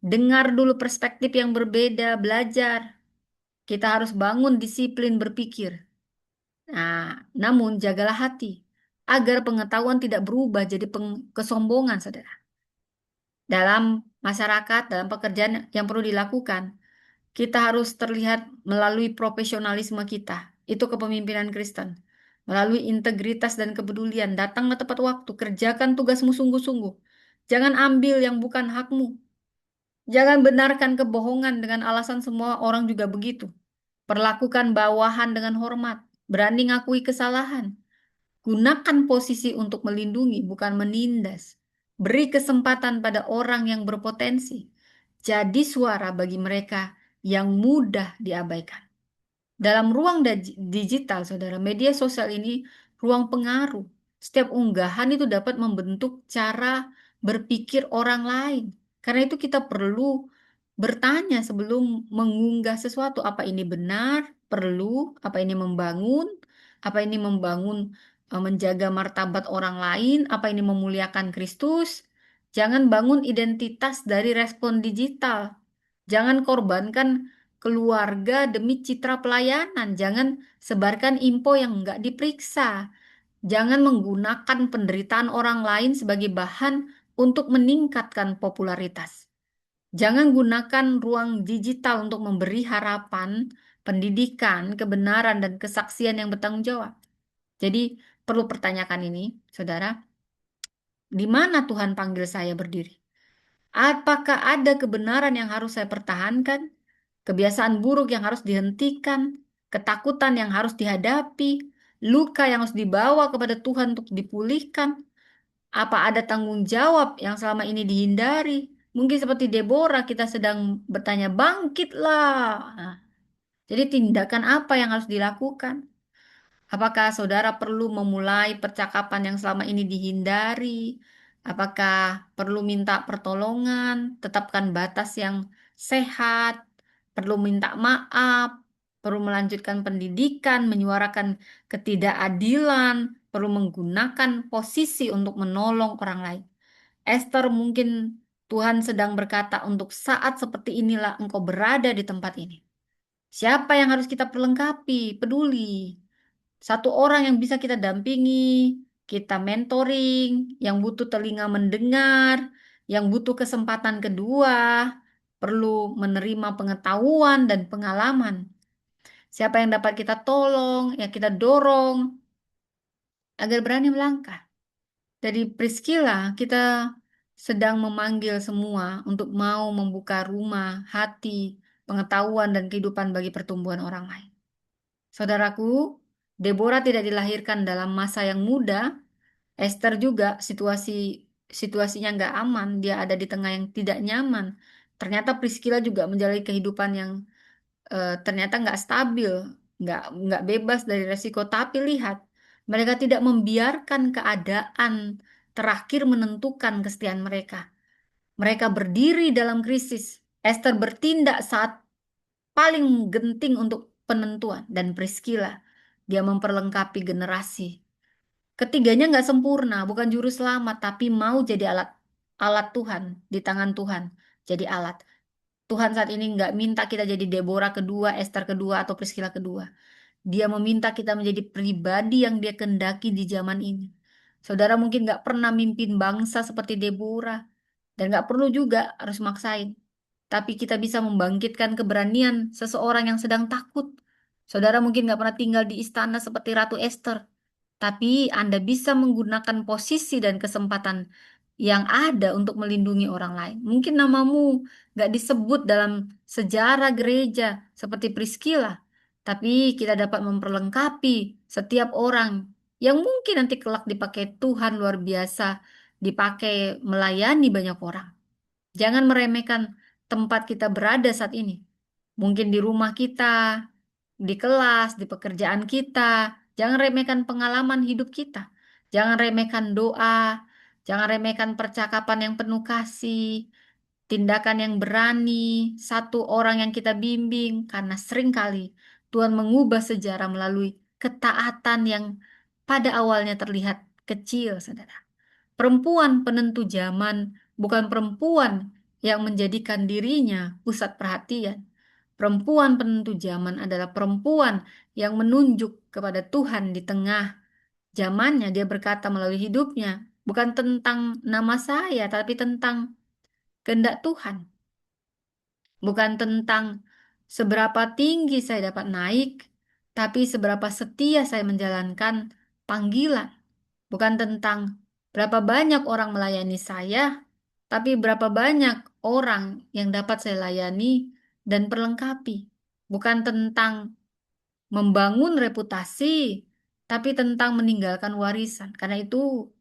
dengar dulu perspektif yang berbeda, belajar. Kita harus bangun disiplin berpikir. Nah, namun jagalah hati agar pengetahuan tidak berubah jadi kesombongan, saudara. Dalam masyarakat, dalam pekerjaan yang perlu dilakukan, kita harus terlihat melalui profesionalisme kita. Itu kepemimpinan Kristen. Melalui integritas dan kepedulian, datanglah tepat waktu, kerjakan tugasmu sungguh-sungguh. Jangan ambil yang bukan hakmu. Jangan benarkan kebohongan dengan alasan semua orang juga begitu. Perlakukan bawahan dengan hormat. Berani ngakui kesalahan. Gunakan posisi untuk melindungi, bukan menindas. Beri kesempatan pada orang yang berpotensi. Jadi suara bagi mereka yang mudah diabaikan. Dalam ruang digital, saudara, media sosial ini ruang pengaruh. Setiap unggahan itu dapat membentuk cara berpikir orang lain. Karena itu kita perlu bertanya sebelum mengunggah sesuatu. Apa ini benar? Perlu? Apa ini membangun? Apa ini membangun menjaga martabat orang lain? Apa ini memuliakan Kristus? Jangan bangun identitas dari respon digital. Jangan korbankan keluarga demi citra pelayanan. Jangan sebarkan info yang nggak diperiksa. Jangan menggunakan penderitaan orang lain sebagai bahan untuk meningkatkan popularitas. Jangan gunakan ruang digital untuk memberi harapan, pendidikan, kebenaran, dan kesaksian yang bertanggung jawab. Jadi, perlu pertanyakan ini, saudara, di mana Tuhan panggil saya berdiri? Apakah ada kebenaran yang harus saya pertahankan? Kebiasaan buruk yang harus dihentikan? Ketakutan yang harus dihadapi? Luka yang harus dibawa kepada Tuhan untuk dipulihkan? Apa ada tanggung jawab yang selama ini dihindari? Mungkin seperti Deborah, kita sedang bertanya, bangkitlah. Nah, jadi tindakan apa yang harus dilakukan? Apakah saudara perlu memulai percakapan yang selama ini dihindari? Apakah perlu minta pertolongan? Tetapkan batas yang sehat? Perlu minta maaf? Perlu melanjutkan pendidikan, menyuarakan ketidakadilan? Perlu menggunakan posisi untuk menolong orang lain? Esther mungkin Tuhan sedang berkata, untuk saat seperti inilah engkau berada di tempat ini. Siapa yang harus kita perlengkapi? Peduli. Satu orang yang bisa kita dampingi, kita mentoring, yang butuh telinga mendengar, yang butuh kesempatan kedua, perlu menerima pengetahuan dan pengalaman. Siapa yang dapat kita tolong, ya kita dorong agar berani melangkah. Dari Priscilla, kita sedang memanggil semua untuk mau membuka rumah, hati, pengetahuan, dan kehidupan bagi pertumbuhan orang lain. Saudaraku, Deborah tidak dilahirkan dalam masa yang mudah. Esther juga situasinya nggak aman. Dia ada di tengah yang tidak nyaman. Ternyata Priscilla juga menjalani kehidupan yang ternyata nggak stabil, nggak bebas dari resiko. Tapi lihat, mereka tidak membiarkan keadaan terakhir menentukan kesetiaan mereka. Mereka berdiri dalam krisis. Esther bertindak saat paling genting untuk penentuan, dan Priscilla dia memperlengkapi generasi. Ketiganya nggak sempurna, bukan juru selamat, tapi mau jadi alat alat Tuhan di tangan Tuhan. Jadi alat. Tuhan saat ini nggak minta kita jadi Deborah kedua, Esther kedua, atau Priscilla kedua. Dia meminta kita menjadi pribadi yang dia kendaki di zaman ini. Saudara mungkin nggak pernah mimpin bangsa seperti Deborah. Dan nggak perlu juga harus maksain. Tapi kita bisa membangkitkan keberanian seseorang yang sedang takut. Saudara mungkin nggak pernah tinggal di istana seperti Ratu Esther. Tapi Anda bisa menggunakan posisi dan kesempatan yang ada untuk melindungi orang lain. Mungkin namamu nggak disebut dalam sejarah gereja seperti Priscilla, tapi kita dapat memperlengkapi setiap orang yang mungkin nanti kelak dipakai Tuhan luar biasa, dipakai melayani banyak orang. Jangan meremehkan tempat kita berada saat ini. Mungkin di rumah kita, di kelas, di pekerjaan kita. Jangan remehkan pengalaman hidup kita. Jangan remehkan doa. Jangan remehkan percakapan yang penuh kasih. Tindakan yang berani. Satu orang yang kita bimbing. Karena seringkali Tuhan mengubah sejarah melalui ketaatan yang pada awalnya terlihat kecil, saudara. Perempuan penentu zaman bukan perempuan yang menjadikan dirinya pusat perhatian. Perempuan penentu zaman adalah perempuan yang menunjuk kepada Tuhan di tengah zamannya. Dia berkata melalui hidupnya, bukan tentang nama saya, tapi tentang kehendak Tuhan. Bukan tentang seberapa tinggi saya dapat naik, tapi seberapa setia saya menjalankan panggilan. Bukan tentang berapa banyak orang melayani saya, tapi berapa banyak orang yang dapat saya layani dan perlengkapi. Bukan tentang membangun reputasi, tapi tentang meninggalkan warisan. Karena itu,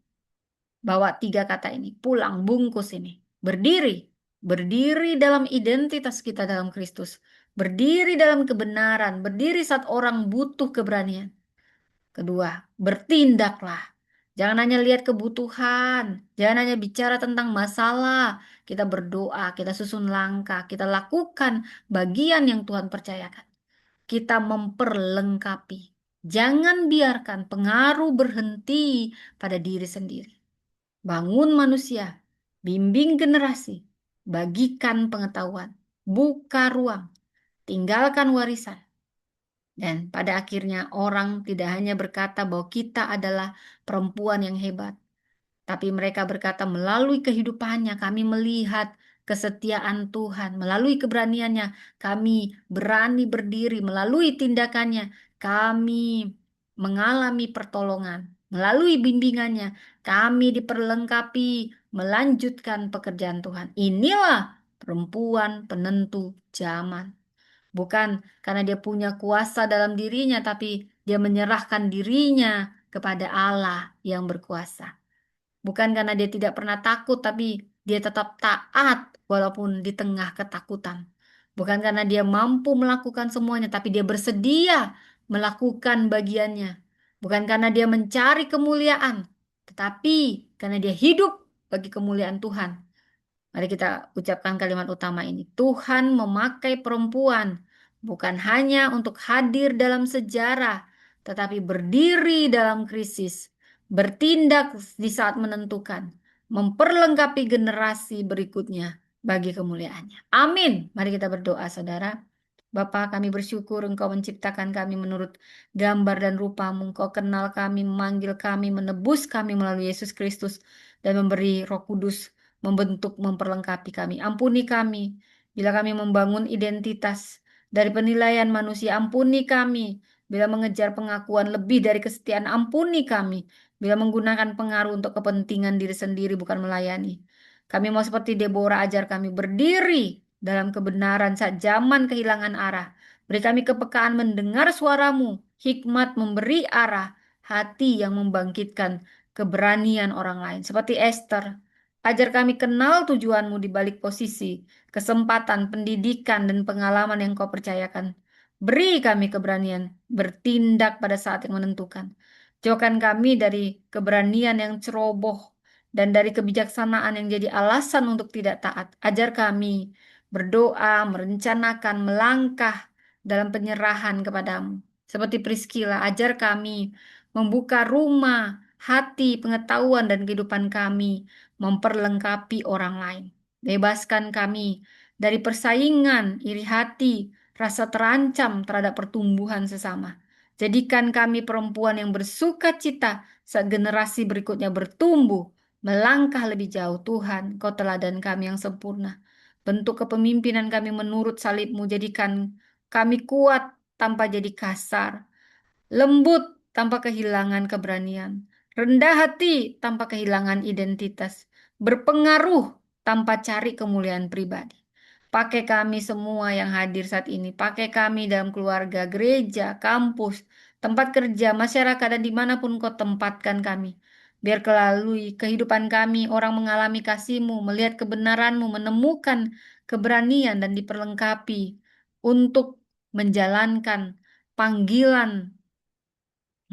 bawa tiga kata ini, pulang bungkus ini. Berdiri, berdiri dalam identitas kita dalam Kristus. Berdiri dalam kebenaran, berdiri saat orang butuh keberanian. Kedua, bertindaklah. Jangan hanya lihat kebutuhan, jangan hanya bicara tentang masalah. Kita berdoa, kita susun langkah, kita lakukan bagian yang Tuhan percayakan. Kita memperlengkapi. Jangan biarkan pengaruh berhenti pada diri sendiri. Bangun manusia, bimbing generasi, bagikan pengetahuan, buka ruang, tinggalkan warisan. Dan pada akhirnya orang tidak hanya berkata bahwa kita adalah perempuan yang hebat, tapi mereka berkata melalui kehidupannya kami melihat kesetiaan Tuhan, melalui keberaniannya kami berani berdiri, melalui tindakannya kami mengalami pertolongan, melalui bimbingannya kami diperlengkapi melanjutkan pekerjaan Tuhan. Inilah perempuan penentu zaman. Bukan karena dia punya kuasa dalam dirinya, tapi dia menyerahkan dirinya kepada Allah yang berkuasa. Bukan karena dia tidak pernah takut, tapi dia tetap taat walaupun di tengah ketakutan. Bukan karena dia mampu melakukan semuanya, tapi dia bersedia melakukan bagiannya. Bukan karena dia mencari kemuliaan, tetapi karena dia hidup bagi kemuliaan Tuhan. Mari kita ucapkan kalimat utama ini. Tuhan memakai perempuan bukan hanya untuk hadir dalam sejarah, tetapi berdiri dalam krisis, bertindak di saat menentukan, memperlengkapi generasi berikutnya bagi kemuliaannya. Amin. Mari kita berdoa, saudara. Bapa, kami bersyukur Engkau menciptakan kami menurut gambar dan rupamu. Engkau kenal kami, memanggil kami, menebus kami melalui Yesus Kristus, dan memberi Roh Kudus membentuk, memperlengkapi kami. Ampuni kami bila kami membangun identitas dari penilaian manusia. Ampuni kami bila mengejar pengakuan lebih dari kesetiaan. Ampuni kami bila menggunakan pengaruh untuk kepentingan diri sendiri, bukan melayani. Kami mau seperti Deborah, ajar kami berdiri dalam kebenaran saat zaman kehilangan arah. Beri kami kepekaan mendengar suaramu, hikmat memberi arah, hati yang membangkitkan keberanian orang lain. Seperti Esther, ajar kami kenal tujuanmu di balik posisi, kesempatan, pendidikan, dan pengalaman yang kau percayakan. Beri kami keberanian bertindak pada saat yang menentukan. Jauhkan kami dari keberanian yang ceroboh dan dari kebijaksanaan yang jadi alasan untuk tidak taat. Ajar kami berdoa, merencanakan, melangkah dalam penyerahan kepadamu. Seperti Priscilla, ajar kami membuka rumah, hati, pengetahuan, dan kehidupan kami, memperlengkapi orang lain. Bebaskan kami dari persaingan, iri hati, rasa terancam terhadap pertumbuhan sesama. Jadikan kami perempuan yang bersuka cita saat generasi berikutnya bertumbuh, melangkah lebih jauh. Tuhan, Kau teladan kami yang sempurna. Bentuk kepemimpinan kami menurut salib-Mu, jadikan kami kuat tanpa jadi kasar, lembut tanpa kehilangan keberanian, rendah hati tanpa kehilangan identitas, berpengaruh tanpa cari kemuliaan pribadi. Pakai kami semua yang hadir saat ini, pakai kami dalam keluarga, gereja, kampus, tempat kerja, masyarakat, dan dimanapun Kau tempatkan kami. Biar kelalui kehidupan kami, orang mengalami kasih-Mu, melihat kebenaran-Mu, menemukan keberanian dan diperlengkapi untuk menjalankan panggilan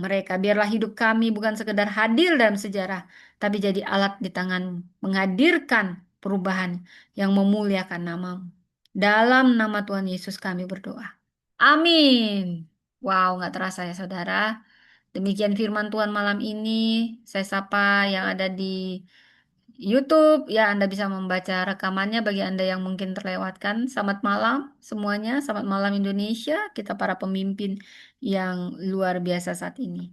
mereka. Biarlah hidup kami bukan sekedar hadir dalam sejarah, tapi jadi alat di tangan-Mu, menghadirkan perubahan yang memuliakan nama-Mu. Dalam nama Tuhan Yesus kami berdoa. Amin. Wow, nggak terasa ya saudara. Demikian firman Tuhan malam ini. Saya sapa yang ada di YouTube. Ya, Anda bisa membaca rekamannya bagi Anda yang mungkin terlewatkan. Selamat malam semuanya. Selamat malam Indonesia. Kita para pemimpin yang luar biasa saat ini.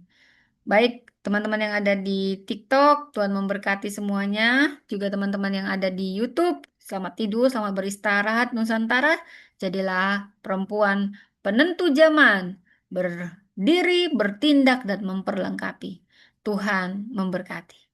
Baik, teman-teman yang ada di TikTok, Tuhan memberkati semuanya. Juga teman-teman yang ada di YouTube, selamat tidur, selamat beristirahat, Nusantara. Jadilah perempuan penentu zaman, berdiri, bertindak, dan memperlengkapi. Tuhan memberkati.